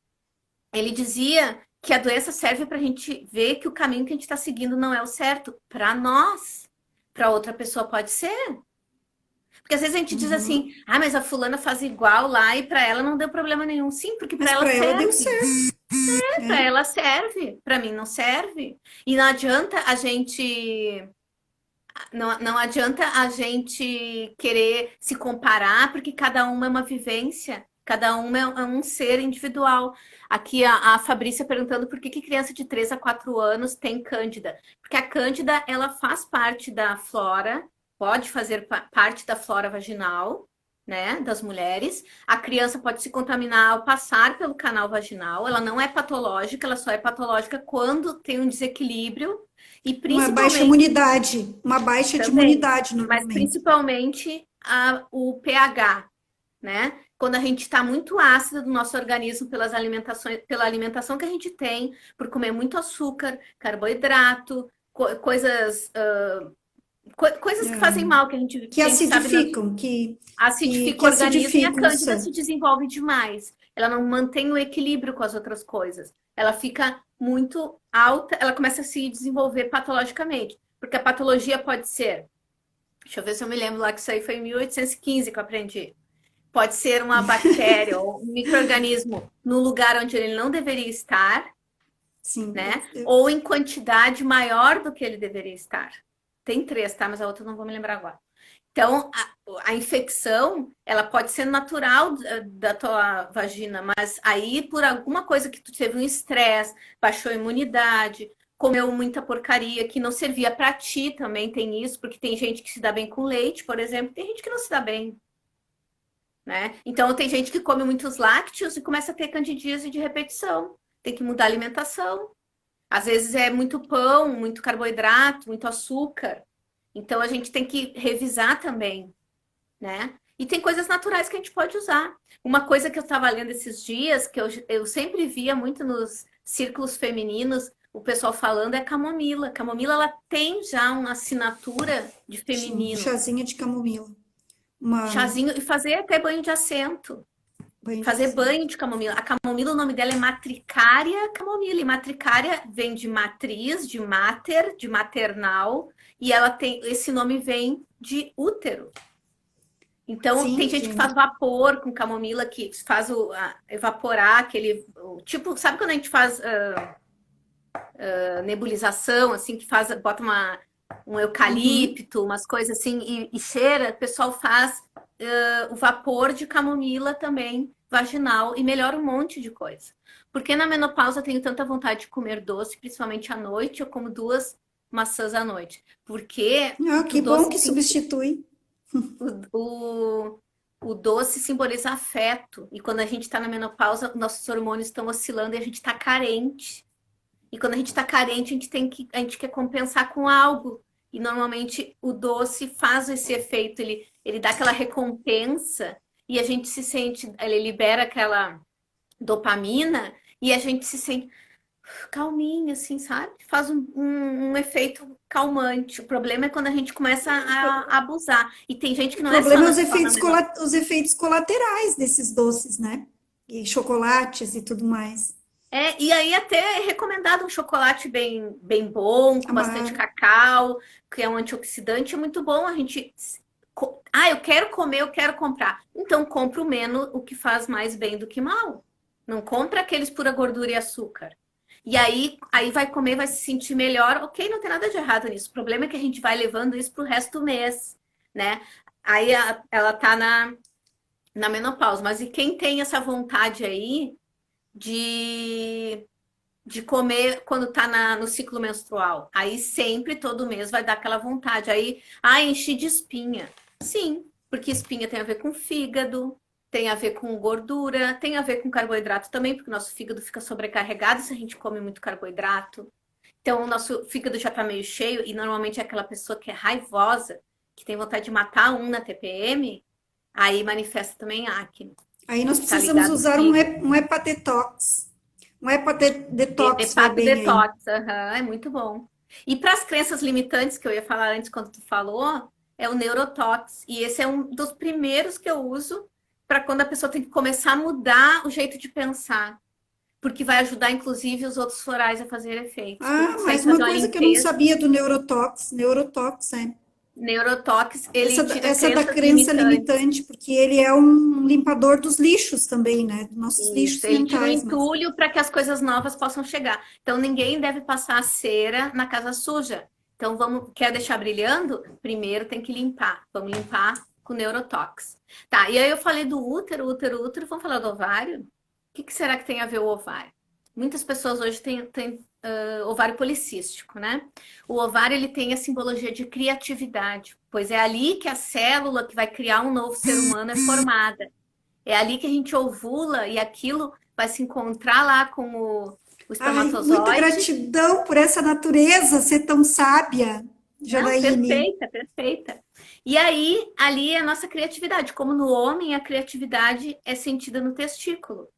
ele dizia que a doença serve para a gente ver que o caminho que a gente está seguindo não é o certo para nós. Para outra pessoa pode ser. Porque às vezes a gente diz assim, mas a fulana faz igual lá e para ela não deu problema nenhum. Sim, porque para ela Mas para ela serve. deu certo. Para ela serve, para mim não serve. E não adianta a gente não adianta a gente querer se comparar, porque cada uma é uma vivência, cada uma é um ser individual. Aqui a Fabrícia perguntando por que criança de 3 a 4 anos tem cândida. Porque a cândida, ela faz parte da flora, pode fazer parte da flora vaginal, né, das mulheres. A criança pode se contaminar ao passar pelo canal vaginal. Ela não é patológica, ela só é patológica quando tem um desequilíbrio e Uma baixa principalmente imunidade. Uma baixa de também, imunidade, mas normalmente. principalmente o pH, né? Quando a gente está muito ácida do nosso organismo pela alimentação que a gente tem, por comer muito açúcar, carboidrato, coisas, coisas que fazem mal, que a gente, Que que a gente sabe, acidificam, que acidifica o organismo e a acidificam o cândida sangue. se desenvolve demais. Ela não mantém o equilíbrio com as outras coisas. Ela fica muito alta, ela começa a se desenvolver patologicamente. Porque a patologia pode ser, deixa eu ver se eu me lembro lá que isso aí foi em 1815 que eu aprendi. Pode ser uma bactéria ou um micro-organismo no lugar onde ele não deveria estar, Sim. né? Ou em quantidade maior do que ele deveria estar. Tem 3, tá? Mas a outra eu não vou me lembrar agora. Então, a infecção, ela pode ser natural da tua vagina, mas aí por alguma coisa que tu teve um estresse, baixou a imunidade, comeu muita porcaria que não servia para ti, também tem isso, porque tem gente que se dá bem com leite, por exemplo, tem gente que não se dá bem, né? Então, tem gente que come muitos lácteos e começa a ter candidíase de repetição. Tem que mudar a alimentação. Às vezes é muito pão, muito carboidrato, muito açúcar. Então, a gente tem que revisar também, né? E tem coisas naturais que a gente pode usar. Uma coisa que eu estava lendo esses dias, que eu sempre via muito nos círculos femininos, o pessoal falando, é camomila. Camomila, ela tem já uma assinatura de feminino. Chazinho de camomila. Chazinho, e fazer até banho de assento. Fazer banho de camomila. A camomila, o nome dela é Matricária camomila. E matricária vem de matriz, de mater, de maternal. E ela tem, esse nome vem de útero. Então, Sim, tem gente que faz vapor com camomila, que faz evaporar aquele... Tipo, sabe quando a gente faz nebulização, assim, que faz, bota um eucalipto, umas coisas assim, e cheira? O pessoal faz o vapor de camomila também, vaginal, e melhora um monte de coisa. Porque na menopausa eu tenho tanta vontade de comer doce, principalmente à noite, eu como 2 maçãs à noite. Porque que bom que substitui. O doce simboliza afeto. E quando a gente está na menopausa, nossos hormônios estão oscilando e a gente está carente. E quando a gente está carente, a gente quer compensar com algo. E normalmente o doce faz esse efeito, ele dá aquela recompensa e a gente se sente, ele libera aquela dopamina e a gente se sente calminho, assim, sabe? Faz um efeito calmante. O problema é quando a gente começa a abusar. E tem gente que não é só... O problema é os efeitos colaterais desses doces, né? E chocolates e tudo mais. E aí até é recomendado um chocolate bem bom, com bastante cacau, que é um antioxidante, é muito bom a gente... eu quero comer, eu quero comprar. Então compra o menos, o que faz mais bem do que mal. Não compra aqueles pura gordura e açúcar. E aí vai comer, vai se sentir melhor. Ok, não tem nada de errado nisso. O problema é que a gente vai levando isso pro resto do mês, né? Aí ela tá na menopausa. Mas e quem tem essa vontade aí de comer quando tá no ciclo menstrual? Aí sempre, todo mês, vai dar aquela vontade. Aí, enchi de espinha. Sim, porque espinha tem a ver com fígado, tem a ver com gordura, tem a ver com carboidrato também, porque o nosso fígado fica sobrecarregado se a gente come muito carboidrato. Então, o nosso fígado já tá meio cheio, e normalmente é aquela pessoa que é raivosa, que tem vontade de matar na TPM, aí manifesta também acne. Aí nós precisamos usar um hepatetox. Um hepatodetox. Hepatodetox, é muito bom. E para as crenças limitantes, que eu ia falar antes quando tu falou, é o neurotox. E esse é um dos primeiros que eu uso para quando a pessoa tem que começar a mudar o jeito de pensar. Porque vai ajudar, inclusive, os outros florais a fazer efeitos. Mas uma coisa que eu não sabia do neurotox. Neurotox, ele tira essa da crença limitante, porque ele é um limpador dos lixos também, né? Dos nossos lixos mentais. Ele tira o entulho para que as coisas novas possam chegar. Então, ninguém deve passar cera na casa suja. Então, quer deixar brilhando? Primeiro tem que limpar. Vamos limpar com neurotox. Tá, e aí eu falei do útero. Vamos falar do ovário? O que será que tem a ver o ovário? Muitas pessoas hoje têm ovário policístico, né? O ovário, ele tem a simbologia de criatividade, pois é ali que a célula que vai criar um novo ser humano é formada. É ali que a gente ovula e aquilo vai se encontrar lá com o espermatozoide. Muita gratidão por essa natureza ser tão sábia, Janaíne. Perfeita. E aí, ali é a nossa criatividade. Como no homem, a criatividade é sentida no testículo.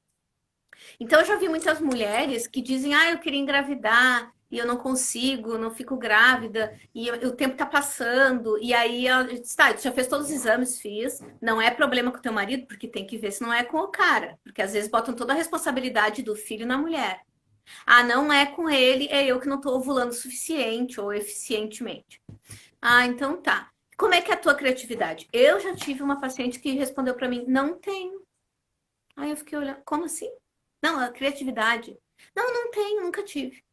Então, eu já vi muitas mulheres que dizem, eu queria engravidar e eu não consigo, não fico grávida, e o tempo tá passando. E aí, ela diz, tu já fez todos os exames? Fiz. Não é problema com o teu marido, porque tem que ver se não é com o cara. Porque às vezes botam toda a responsabilidade do filho na mulher. Não é com ele, é eu que não tô ovulando o suficiente ou eficientemente. Então tá. Como é que é a tua criatividade? Eu já tive uma paciente que respondeu para mim, não tenho. Aí eu fiquei olhando, como assim? Não, a criatividade. Não tenho, nunca tive.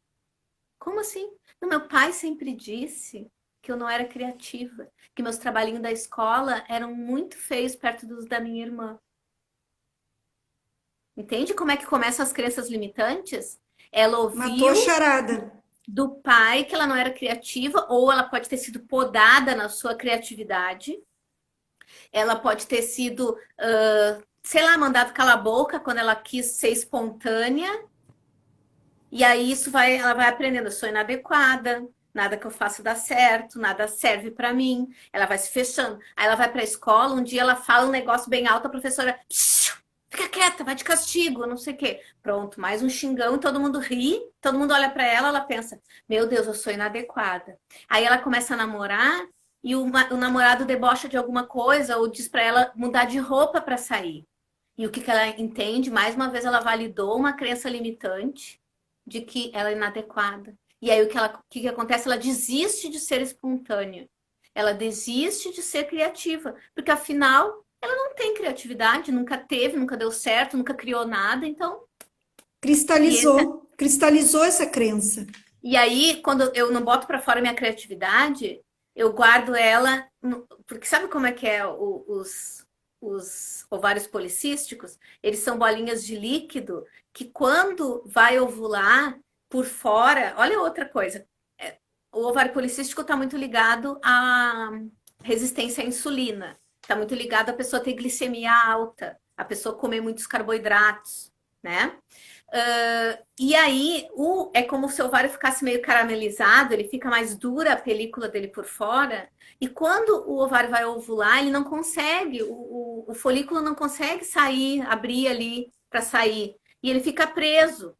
Como assim? Meu pai sempre disse que eu não era criativa, que meus trabalhinhos da escola eram muito feios perto dos da minha irmã. Entende como é que começam as crenças limitantes? Ela ouviu Matou a charada do pai que ela não era criativa, ou ela pode ter sido podada na sua criatividade. Ela pode ter sido, mandado calar a boca quando ela quis ser espontânea. E aí ela vai aprendendo, eu sou inadequada, nada que eu faço dá certo, nada serve para mim. Ela vai se fechando. Aí ela vai para a escola, um dia ela fala um negócio bem alto, a professora, fica quieta, vai de castigo, não sei o quê. Pronto, mais um xingão, todo mundo ri, todo mundo olha para ela, ela pensa, meu Deus, eu sou inadequada. Aí ela começa a namorar e o namorado debocha de alguma coisa ou diz para ela mudar de roupa para sair. E o que ela entende? Mais uma vez, ela validou uma crença limitante de que ela é inadequada. E aí, o que acontece? Ela desiste de ser espontânea. Ela desiste de ser criativa. Porque, afinal, ela não tem criatividade, nunca teve, nunca deu certo, nunca criou nada. Então, cristalizou essa crença. e aí, quando eu não boto para fora minha criatividade, eu guardo ela... Porque sabe como é que é os ovários policísticos? Eles são bolinhas de líquido que quando vai ovular por fora... Olha outra coisa. O ovário policístico está muito ligado à resistência à insulina. Está muito ligado a pessoa ter glicemia alta, a pessoa comer muitos carboidratos, né? E aí, é como se o ovário ficasse meio caramelizado, ele fica mais dura a película dele por fora, e quando o ovário vai ovular, ele não consegue, o folículo não consegue sair, abrir ali para sair, e ele fica preso.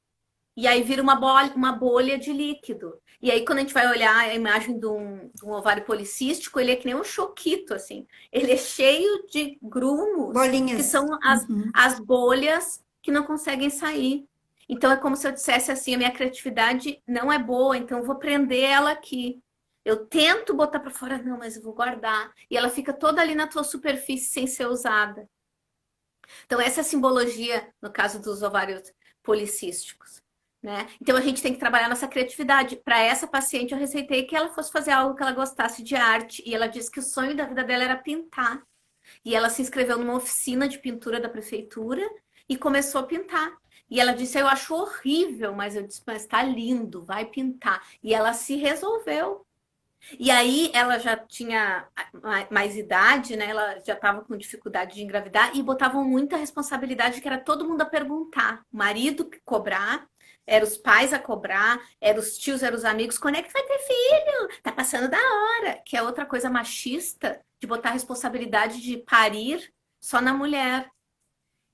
E aí vira uma bolha de líquido. E aí, quando a gente vai olhar a imagem de um ovário policístico, ele é que nem um choquito, assim. Ele é cheio de grumos, bolinhas, que são as bolhas que não conseguem sair. Então, é como se eu dissesse assim, a minha criatividade não é boa, então eu vou prender ela aqui. Eu tento botar para fora, não, mas eu vou guardar. E ela fica toda ali na tua superfície sem ser usada. Então, essa é a simbologia, no caso dos ovários policísticos. Né? Então a gente tem que trabalhar nossa criatividade. Para essa paciente eu receitei que ela fosse fazer algo que ela gostasse de arte e ela disse que o sonho da vida dela era pintar. E ela se inscreveu numa oficina de pintura da prefeitura e começou a pintar. E ela disse, eu acho horrível, mas eu disse, mas tá lindo, vai pintar. E ela se resolveu. E aí ela já tinha mais idade, né? Ela já estava com dificuldade de engravidar e botavam muita responsabilidade que era todo mundo a perguntar. O marido cobrar, eram os pais a cobrar, eram os tios, eram os amigos. Quando é que vai ter filho? Tá passando da hora. Que é outra coisa machista de botar a responsabilidade de parir só na mulher.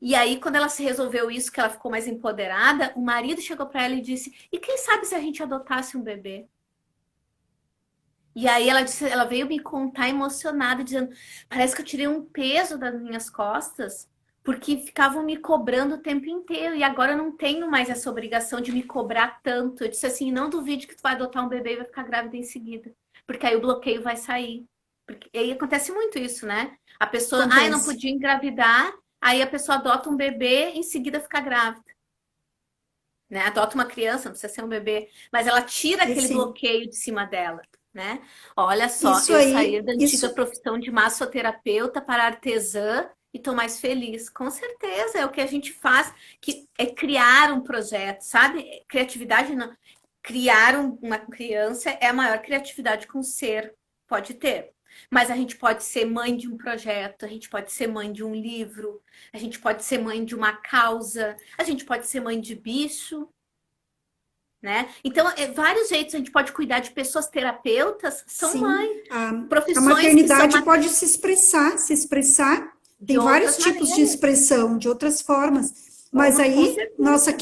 E aí, quando ela se resolveu isso, que ela ficou mais empoderada, o marido chegou para ela e disse, e quem sabe se a gente adotasse um bebê? E aí ela veio me contar emocionada, dizendo, parece que eu tirei um peso das minhas costas, porque ficavam me cobrando o tempo inteiro, e agora eu não tenho mais essa obrigação de me cobrar tanto. Eu disse assim, não duvide que tu vai adotar um bebê e vai ficar grávida em seguida, porque aí o bloqueio vai sair. E aí acontece muito isso, né? A pessoa, eu não podia engravidar, aí a pessoa adota um bebê e em seguida fica grávida. Né? Adota uma criança, não precisa ser um bebê, mas ela tira aquele bloqueio de cima dela. Né? Olha só, eu saí da antiga profissão de massoterapeuta para artesã e tô mais feliz. Com certeza, é o que a gente faz, que é criar um projeto, sabe? Criatividade não. Criar uma criança é a maior criatividade que um ser pode ter. Mas a gente pode ser mãe de um projeto, a gente pode ser mãe de um livro, a gente pode ser mãe de uma causa, a gente pode ser mãe de bicho. Né? Então, vários jeitos a gente pode cuidar de pessoas terapeutas, são mães. A maternidade pode se expressar. Tem vários tipos de expressão, de outras formas. Mas aí, nossa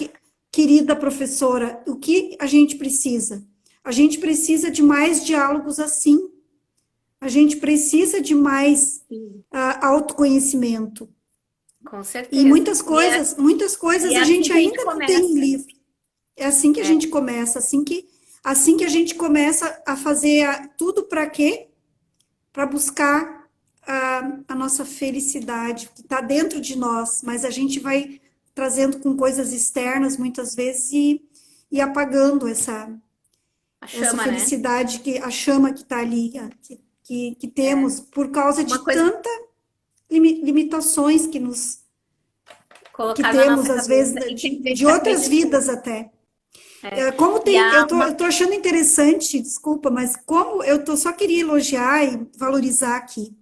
querida professora, o que a gente precisa? A gente precisa de mais diálogos assim. A gente precisa de mais autoconhecimento. Com certeza. E muitas coisas a gente ainda não tem livro. É assim que a gente começa, assim que a gente começa a fazer tudo para quê? Para buscar a nossa felicidade, que está dentro de nós, mas a gente vai trazendo com coisas externas, muitas vezes, e apagando essa felicidade, né? A chama que está ali, que temos, por causa de tanta limitações que temos, às vezes, de outras vidas até. Como tem, eu tô achando interessante, desculpa, mas só queria elogiar e valorizar aqui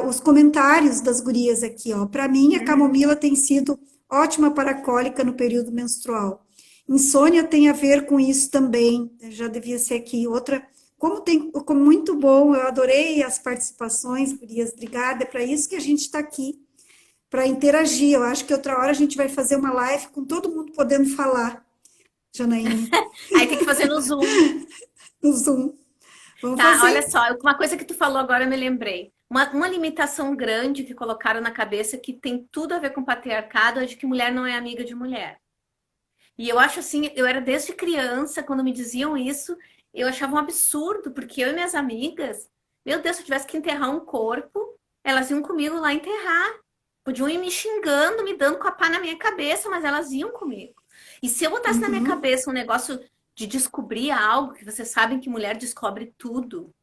os comentários das gurias aqui, ó. Para mim, a camomila tem sido ótima para a cólica no período menstrual. Insônia tem a ver com isso também, já devia ser aqui. Outra, como muito bom, eu adorei as participações, gurias, obrigada, é para isso que a gente está aqui, para interagir. Eu acho que outra hora a gente vai fazer uma live com todo mundo podendo falar. Janaína. Aí tem que fazer no Zoom. No Zoom. Vamos fazer. Olha só, uma coisa que tu falou agora eu me lembrei. uma limitação grande que colocaram na cabeça que tem tudo a ver com patriarcado, é de que mulher não é amiga de mulher. E eu acho assim, eu era desde criança, quando me diziam isso, eu achava um absurdo, porque eu e minhas amigas, meu Deus, se eu tivesse que enterrar um corpo, elas iam comigo lá enterrar. Podiam ir me xingando, me dando com a pá na minha cabeça, mas elas iam comigo. E se eu botasse na minha cabeça um negócio de descobrir algo, que vocês sabem que mulher descobre tudo,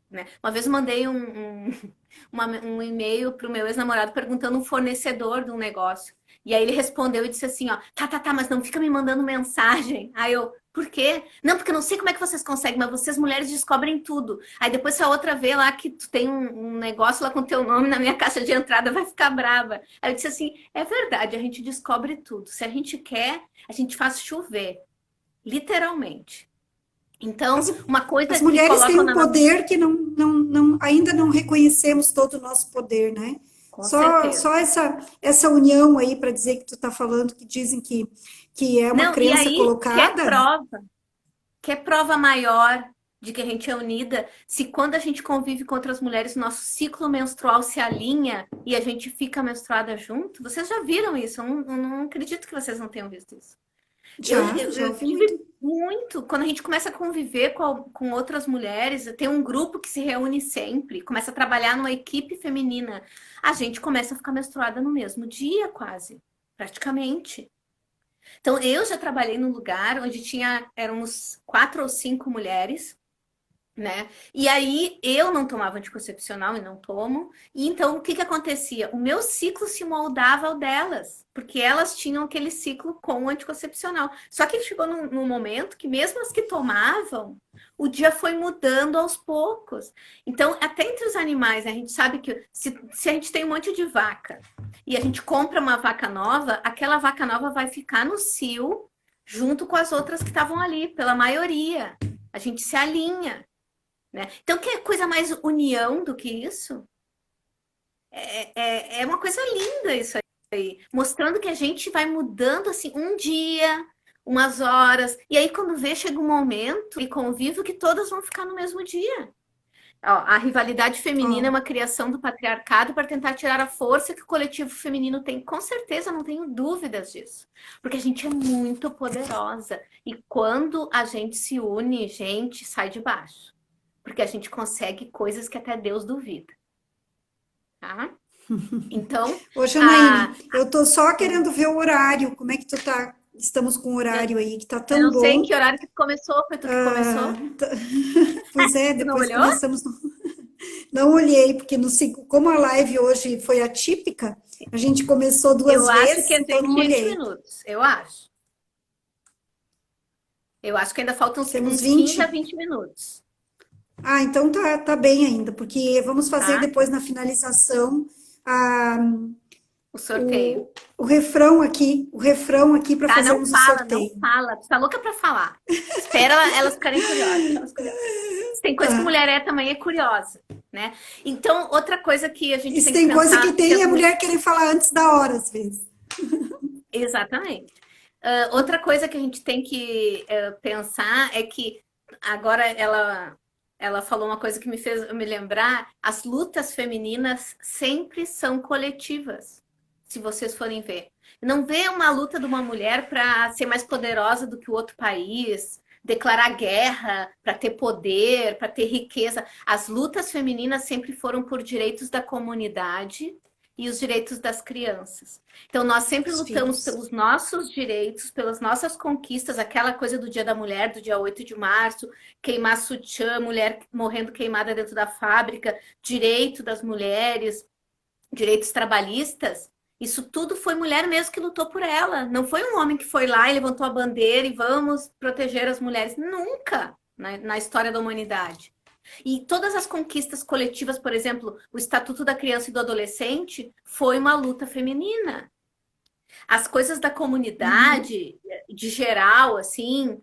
né? Uma vez eu mandei um e-mail para o meu ex-namorado perguntando um fornecedor de um negócio. E aí ele respondeu e disse assim, ó, tá, mas não fica me mandando mensagem. Aí eu, por quê? Não, porque eu não sei como é que vocês conseguem, mas vocês mulheres descobrem tudo. Aí depois se a outra vê lá que tu tem um negócio lá com teu nome na minha caixa de entrada, vai ficar brava. Aí eu disse assim, é verdade, a gente descobre tudo. Se a gente quer, a gente faz chover. Literalmente. Então, uma coisa as que mulheres têm um na... poder que ainda não reconhecemos todo o nosso poder, né? Com Só essa união aí para dizer que tu está falando, que dizem que é uma Não, crença e aí, colocada. que prova maior de que a gente é unida, se quando a gente convive com outras mulheres, nosso ciclo menstrual se alinha e a gente fica menstruada junto? Vocês já viram isso? Eu não acredito que vocês não tenham visto isso. Eu tive muito. Quando a gente começa a conviver com outras mulheres, tem um grupo que se reúne sempre, começa a trabalhar numa equipe feminina, a gente começa a ficar menstruada no mesmo dia, quase, praticamente. Então, eu já trabalhei num lugar onde éramos 4 ou 5 mulheres, né? E aí eu não tomava anticoncepcional e não tomo. E então o que acontecia? O meu ciclo se moldava ao delas, porque elas tinham aquele ciclo com o anticoncepcional. Só que chegou num momento que mesmo as que tomavam, o dia foi mudando aos poucos. Então, até entre os animais, né, a gente sabe que se a gente tem um monte de vaca e a gente compra uma vaca nova, aquela vaca nova vai ficar no cio junto com as outras que estavam ali, pela maioria. A gente se alinha. Né? Então, que coisa mais união do que isso? É uma coisa linda isso aí. Mostrando que a gente vai mudando assim um dia, umas horas. E aí, quando vê, chega um momento e convívio que todas vão ficar no mesmo dia. Ó, a rivalidade feminina é uma criação do patriarcado para tentar tirar a força que o coletivo feminino tem. Com certeza, não tenho dúvidas disso. Porque a gente é muito poderosa. E quando a gente se une, gente sai de baixo. Porque a gente consegue coisas que até Deus duvida. Tá? Então... Ô, Janaíne, eu tô só querendo ver o horário. Como é que tu tá? Estamos com o horário aí, que tá tão bom. Eu não sei que horário que começou, foi tu que começou? Pois é, depois começamos... Não olhei, porque como a live hoje foi atípica, a gente começou 2 vezes. Eu acho que entrei em 20 minutos, eu acho. Eu acho que ainda faltam uns 15 a 20 minutos. Ah, então tá bem ainda, porque vamos fazer depois na finalização o sorteio. O refrão aqui para fazermos o sorteio. Não fala, tu tá louca para falar. Espera elas ficarem curiosas. Tem coisa que mulher também é curiosa, né? Então, outra coisa que a gente tem que pensar... coisa que tem a mulher querer falar antes da hora, às vezes. Exatamente. Outra coisa que a gente tem que pensar é que agora ela falou uma coisa que me fez me lembrar, as lutas femininas sempre são coletivas, se vocês forem ver. Não vê uma luta de uma mulher para ser mais poderosa do que o outro país, declarar guerra para ter poder, para ter riqueza. As lutas femininas sempre foram por direitos da comunidade e os direitos das crianças. Então, nós sempre lutamos pelos nossos direitos, pelas nossas conquistas, aquela coisa do Dia da Mulher, do dia 8 de março, queimar sutiã, mulher morrendo queimada dentro da fábrica, direito das mulheres, direitos trabalhistas. Isso tudo foi mulher mesmo que lutou por ela. Não foi um homem que foi lá e levantou a bandeira e vamos proteger as mulheres. Nunca na história da humanidade. E todas as conquistas coletivas, por exemplo, o Estatuto da Criança e do Adolescente, foi uma luta feminina. As coisas da comunidade, de geral, assim,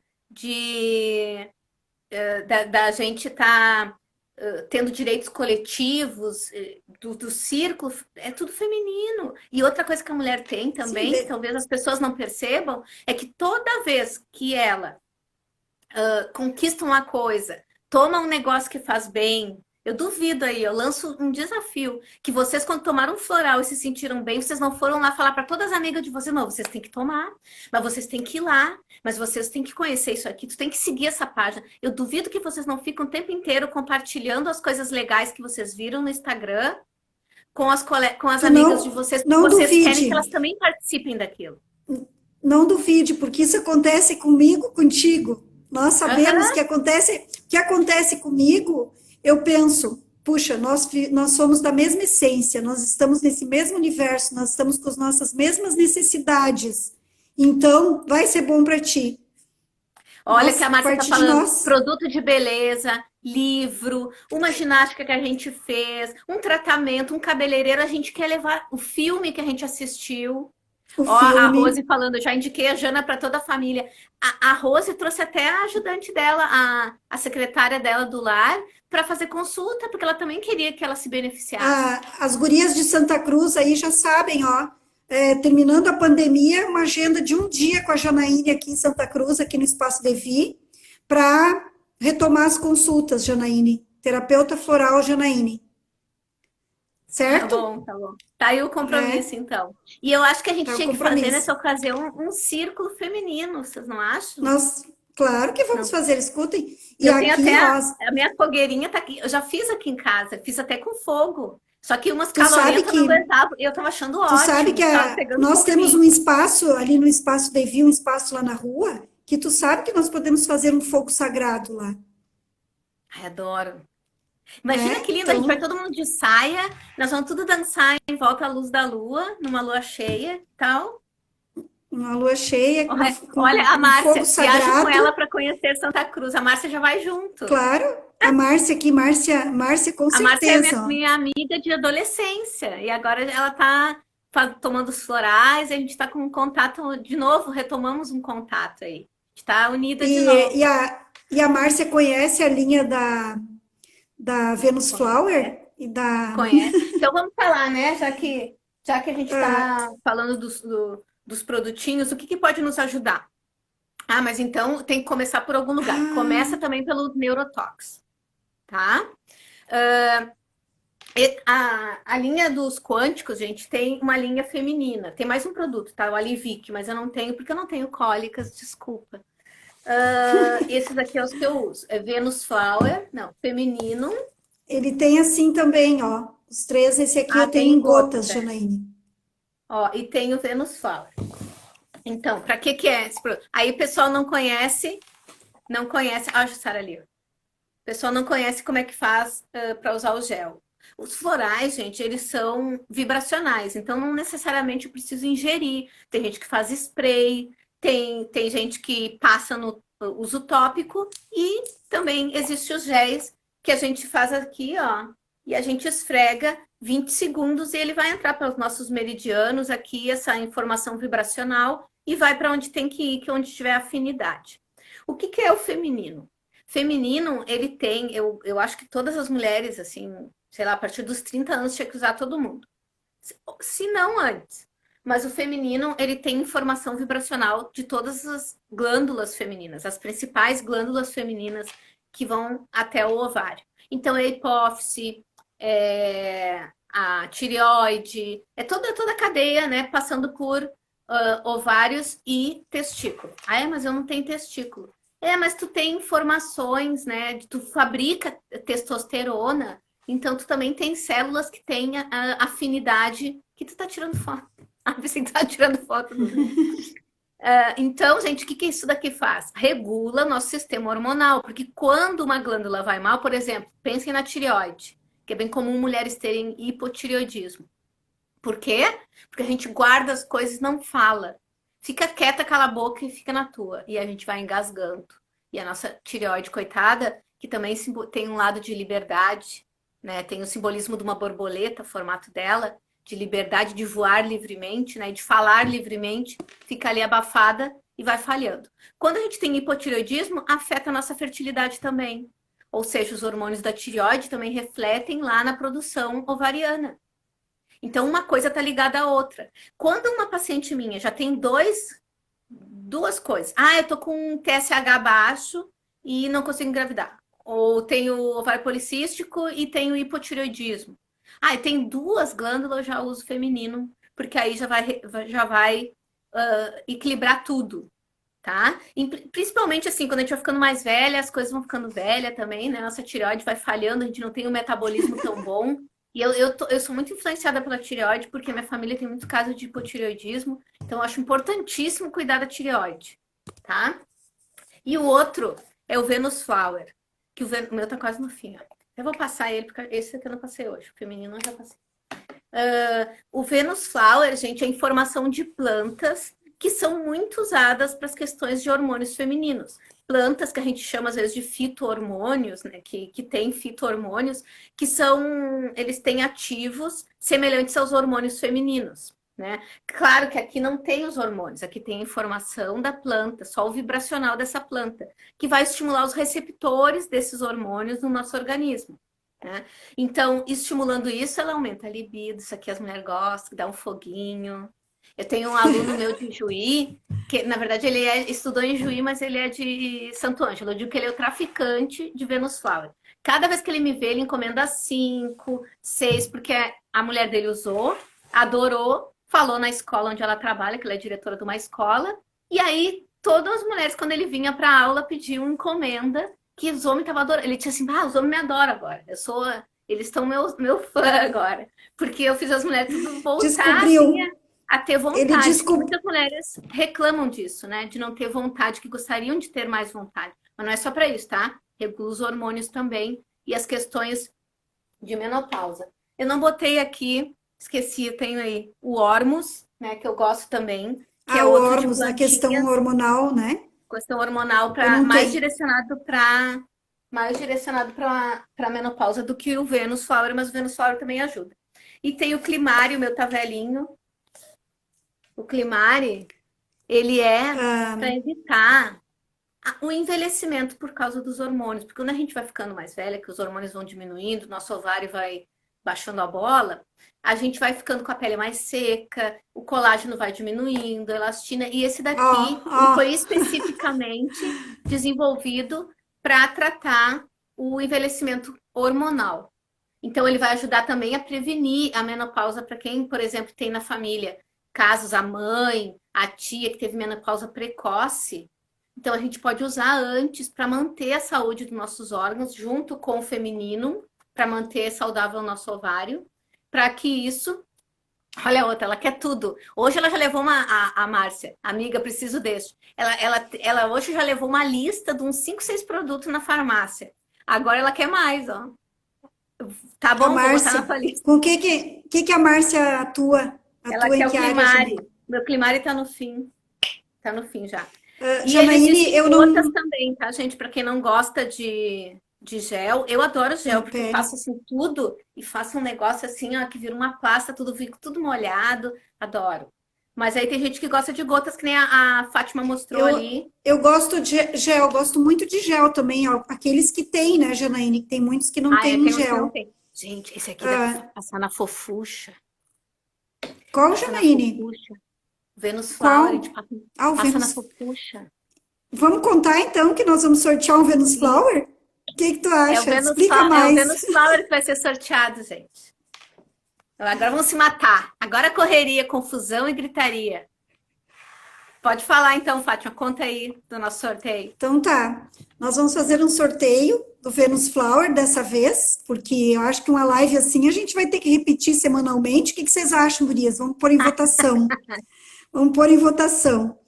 da gente estar tendo direitos coletivos, do círculo, é tudo feminino. E outra coisa que a mulher tem também, que talvez as pessoas não percebam, é que toda vez que ela conquista uma coisa, toma um negócio que faz bem Eu duvido aí, eu lanço um desafio. Que vocês, quando tomaram um floral e se sentiram bem, vocês não foram lá falar para todas as amigas de vocês, não, vocês têm que tomar, mas vocês têm que ir lá, mas vocês têm que conhecer isso aqui, tu tem que seguir essa página. Eu duvido que vocês não ficam o tempo inteiro compartilhando as coisas legais que vocês viram no Instagram com as Tu amigas de vocês, porque não vocês querem que duvide, elas também participem daquilo. não duvide, porque isso acontece comigo, contigo. Nós sabemos Aham. que acontece comigo, eu penso, puxa, nós somos da mesma essência, nós estamos nesse mesmo universo, nós estamos com as nossas mesmas necessidades. Então, vai ser bom para ti. Olha que a A Márcia está partir de falando, nós. produto de beleza, livro, uma ginástica que a gente fez, um tratamento, um cabeleireiro, a gente quer levar o filme que a gente assistiu. O Ó, a filme. Rose falando, eu já indiquei a Jana para toda a família. A Rose trouxe até a ajudante dela, a secretária dela do lar, para fazer consulta, porque ela também queria que ela se beneficiasse. As gurias de Santa Cruz aí já sabem, ó. Terminando a pandemia, uma agenda de um dia com a Janaíne aqui em Santa Cruz, aqui no Espaço Devi, para retomar as consultas, Janaíne. Terapeuta floral Janaíne. Tá Certo? bom, tá bom. Tá aí o compromisso, então. E eu acho que a gente É o tinha que fazer compromisso. nessa ocasião um círculo feminino, vocês não acham? Nós, claro que vamos Não. fazer, escutem. E Eu tenho aqui, até ó, a minha fogueirinha tá aqui. Eu já fiz aqui em casa, fiz até com fogo. Só que umas tu sabe calorentas não que aguentavam. E eu tava achando Tu sabe ótimo. que Tava pegando nós fogo em temos mim. um espaço ali no Espaço Devi, um espaço lá na rua, que tu sabe que nós podemos fazer um fogo sagrado lá, Ai, adoro. Imagina né? que lindo, a gente vai Então, todo mundo de saia, nós vamos tudo dançar em volta à luz da lua, numa lua cheia e tal. uma lua cheia com Olha a um fogo Márcia, viajo com ela sagrado, para conhecer Santa Cruz. A Márcia já vai junto. claro. A Márcia aqui, Márcia com A Márcia é certeza, ó. minha amiga de adolescência. E agora ela tá tomando os florais. E a gente está com um contato de novo. Retomamos um contato aí. A gente tá unida de E, novo. e, a, e a Márcia conhece a linha da Venus Flower e da... Conhece? Então vamos falar, né? Já que a gente está falando dos produtinhos, o que pode nos ajudar? Ah, mas então tem que começar por algum lugar. Começa também pelo Neurotox, tá? A linha dos quânticos, gente, tem uma linha feminina. Tem mais um produto, tá? O Alivic, mas eu não tenho porque eu não tenho cólicas, desculpa. Esses aqui é os que eu uso. É Venus Flower, não, feminino. Ele tem assim também, ó. Os três, esse aqui eu Tem tenho em gota. gotas, Janaíne. Ó, e tem o Venus Flower. Então, para que é esse produto? Aí o pessoal não conhece. Olha a Jussara ali. O pessoal não conhece como é que faz para usar o gel. Os florais, gente, eles são vibracionais, então não necessariamente eu preciso ingerir. Tem gente que faz spray, tem gente que passa no uso tópico e também existem os géis que a gente faz aqui, ó, e a gente esfrega 20 segundos e ele vai entrar para os nossos meridianos aqui, essa informação vibracional, e vai para onde tem que ir, que é onde tiver afinidade. O que é o feminino? Feminino, ele tem, eu acho que todas as mulheres, assim, sei lá, a partir dos 30 anos tinha que usar todo mundo. Se não antes. Mas o feminino, ele tem informação vibracional de todas as glândulas femininas, as principais glândulas femininas que vão até o ovário. Então, é a hipófise, a tireoide, é toda a cadeia, né, passando por ovários e testículo. Ah, mas eu não tenho testículo. Mas tu tem informações, né, tu fabrica testosterona, então tu também tem células que têm a afinidade que tu tá tirando foto. Ah, você tá tirando foto do... Então, gente, o que isso daqui faz? Regula nosso sistema hormonal, porque quando uma glândula vai mal, por exemplo, pensem na tireoide, que é bem comum mulheres terem hipotireoidismo. Por quê? Porque a gente guarda as coisas e não fala. Fica quieta, cala a boca e fica na tua. E a gente vai engasgando. E a nossa tireoide, coitada, que também tem um lado de liberdade, né? Tem o simbolismo de uma borboleta, o formato dela, de liberdade de voar livremente, né? De falar livremente, fica ali abafada e vai falhando. Quando a gente tem hipotireoidismo, afeta a nossa fertilidade também. Ou seja, os hormônios da tireoide também refletem lá na produção ovariana. Então, uma coisa está ligada à outra. Quando uma paciente minha já tem duas coisas. Eu tô com um TSH baixo e não consigo engravidar. Ou tem o ovário policístico e tem o hipotireoidismo. Ah, e tem 2 glândulas, eu já uso feminino, porque aí já vai equilibrar tudo, tá? E, principalmente assim, quando a gente vai ficando mais velha, as coisas vão ficando velha também, né? Nossa tireoide vai falhando, a gente não tem um metabolismo tão bom. E eu sou muito influenciada pela tireoide, porque minha família tem muito caso de hipotireoidismo, então eu acho importantíssimo cuidar da tireoide, tá? E o outro é o Venus Flower, que o meu tá quase no fim, ó. Eu vou passar ele, porque esse aqui eu não passei hoje, o feminino eu já passei. O Venus Flower, gente, é informação de plantas que são muito usadas para as questões de hormônios femininos. Plantas que a gente chama, às vezes, de fito-hormônios, né? Que tem fito-hormônios, que eles têm ativos semelhantes aos hormônios femininos, né? Claro que aqui não tem os hormônios, aqui tem a informação da planta, só o vibracional dessa planta, que vai estimular os receptores desses hormônios no nosso organismo. Né? Então, estimulando isso, ela aumenta a libido. Isso aqui as mulheres gostam, dá um foguinho. Eu tenho um aluno meu de Juí, que na verdade ele estudou em Juí, mas ele é de Santo Ângelo. Eu digo que ele é o traficante de Venus Flower. Cada vez que ele me vê, ele encomenda 5, 6, porque a mulher dele usou, adorou, falou na escola onde ela trabalha, que ela é diretora de uma escola, e aí todas as mulheres, quando ele vinha para aula, pediam encomenda, que os homens estavam adorando. Ele tinha assim, os homens me adoram agora. Eles estão meu fã agora. Porque eu fiz as mulheres tudo voltar assim, a ter vontade. Muitas mulheres reclamam disso, né? De não ter vontade, que gostariam de ter mais vontade. Mas não é só para isso, tá? Regula os hormônios também e as questões de menopausa. Eu não botei aqui, esqueci, eu tenho aí o Ormus, né? Que eu gosto também. Que é o outro Ormus, na questão hormonal, né? Questão hormonal mais direcionado para a menopausa do que o Venus Flower, mas o Venus Flower também ajuda. E tem o Climari, meu tá velhinho. O Climari, ele é para evitar o envelhecimento por causa dos hormônios. Porque quando a gente vai ficando mais velha, que os hormônios vão diminuindo, nosso ovário vai baixando a bola, a gente vai ficando com a pele mais seca, o colágeno vai diminuindo, a elastina. E esse daqui foi especificamente desenvolvido para tratar o envelhecimento hormonal. Então, ele vai ajudar também a prevenir a menopausa para quem, por exemplo, tem na família casos, a mãe, a tia que teve menopausa precoce. Então, a gente pode usar antes para manter a saúde dos nossos órgãos, junto com o feminino, para manter saudável o nosso ovário, para que isso... Olha a outra, ela quer tudo. Hoje ela já levou a Márcia, amiga, preciso desse. Ela hoje já levou uma lista de uns 5, 6 produtos na farmácia. Agora ela quer mais, ó. Tá bom, Márcia, vou botar na tua lista. Com o que a Márcia atua? Ela quer o Climari. Meu Climari tá no fim. Tá no fim já. E Janaíne, eu não... outras também, tá, gente? Para quem não gosta de gel, eu adoro gel, porque eu faço assim tudo e faço um negócio assim, ó, que vira uma pasta, fica tudo molhado, adoro. Mas aí tem gente que gosta de gotas, que nem a Fátima mostrou ali. Eu gosto de gel, gosto muito de gel também, ó, aqueles que tem, né, Janaíne? Tem muitos que não tem gel. Não tem. Gente, esse aqui dá pra passar na fofucha. Qual, Janaíne? Venus Flower, a gente passa na fofucha. Vamos contar então que nós vamos sortear um Venus Flower? O que tu acha? Explica mais. É o Venus Flower que vai ser sorteado, gente. Agora vamos se matar. Agora correria, confusão e gritaria. Pode falar então, Fátima. Conta aí do nosso sorteio. Então tá. Nós vamos fazer um sorteio do Venus Flower dessa vez, porque eu acho que uma live assim a gente vai ter que repetir semanalmente. O que vocês acham, gurias? Vamos pôr em votação. Vamos pôr em votação.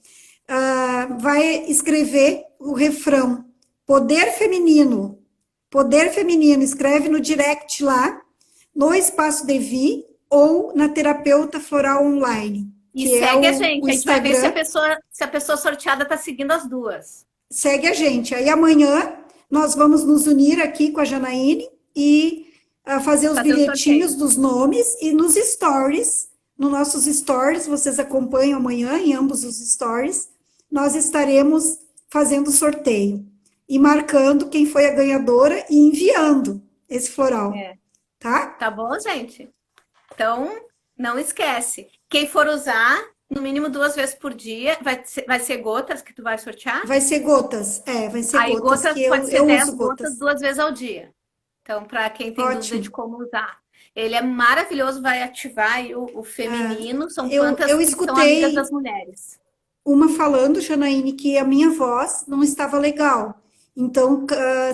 Vai escrever o refrão Poder Feminino. Poder Feminino. Escreve no direct lá, no Espaço Devi ou na Terapeuta Floral Online. E segue a gente. A gente vai ver se a pessoa sorteada está seguindo as duas. Segue a gente. Aí amanhã nós vamos nos unir aqui com a Janaíne e fazer os bilhetinhos dos nomes e nos stories. Nos nossos stories, vocês acompanham amanhã em ambos os stories, nós estaremos fazendo sorteio e marcando quem foi a ganhadora e enviando esse floral, tá? Tá bom, gente? Então, não esquece. Quem for usar, No mínimo 2 vezes por dia. Vai ser gotas que tu vai sortear? Vai ser gotas, vai ser Aí gotas, gotas que pode ser eu 10 uso gotas gotas. 2 vezes ao dia. Então, para quem tem dúvida de Ótimo. como usar. Ele é maravilhoso, vai ativar aí o feminino. São plantas Eu que são amigas das escutei mulheres. uma falando, Janaíne, que a minha voz não estava legal. Então,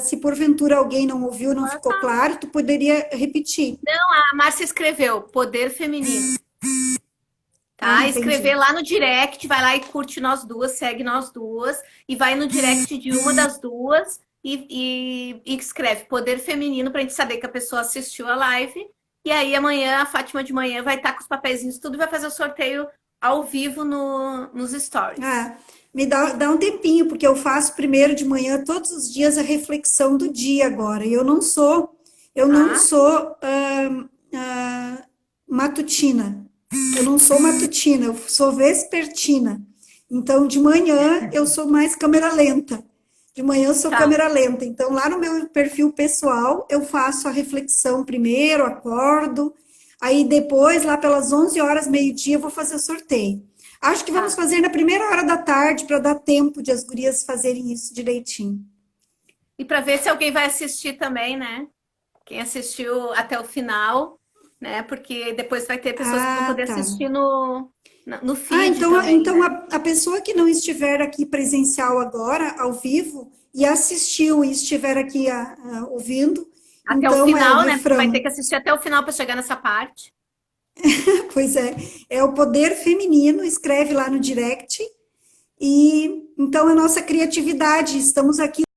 se porventura alguém não ouviu, não ficou claro, tu poderia repetir. Não, a Márcia escreveu Poder Feminino. Ah, Tá? Escrever entendi. lá no direct, vai lá e curte nós duas, segue nós duas, e vai no direct de uma das duas e escreve Poder Feminino pra gente saber que a pessoa assistiu a live. E aí amanhã, a Fátima de manhã vai estar com os papeizinhos tudo e vai fazer o sorteio ao vivo nos stories. Ah, dá um tempinho, porque eu faço primeiro de manhã, todos os dias, a reflexão do dia agora. E eu não Tá? sou matutina. Eu não sou matutina, eu sou vespertina. Então, de manhã, eu sou mais câmera lenta. De manhã, eu sou Tá. câmera lenta. Então, lá no meu perfil pessoal, eu faço a reflexão primeiro, acordo. Aí, depois, lá pelas 11 horas, meio-dia, eu vou fazer o sorteio. Acho que vamos Tá. fazer na primeira hora da tarde, para dar tempo de as gurias fazerem isso direitinho. E para ver se alguém vai assistir também, né? Quem assistiu até o final, né? Porque depois vai ter pessoas que vão Ah, poder tá. assistir no feed também, Então né? a pessoa que não estiver aqui presencial agora, ao vivo, e assistiu e estiver aqui ouvindo, Até o então é o final, né? Porque vai ter refrão. que assistir até o final para chegar nessa parte. Pois é o poder feminino, escreve lá no direct. E então a nossa criatividade, estamos aqui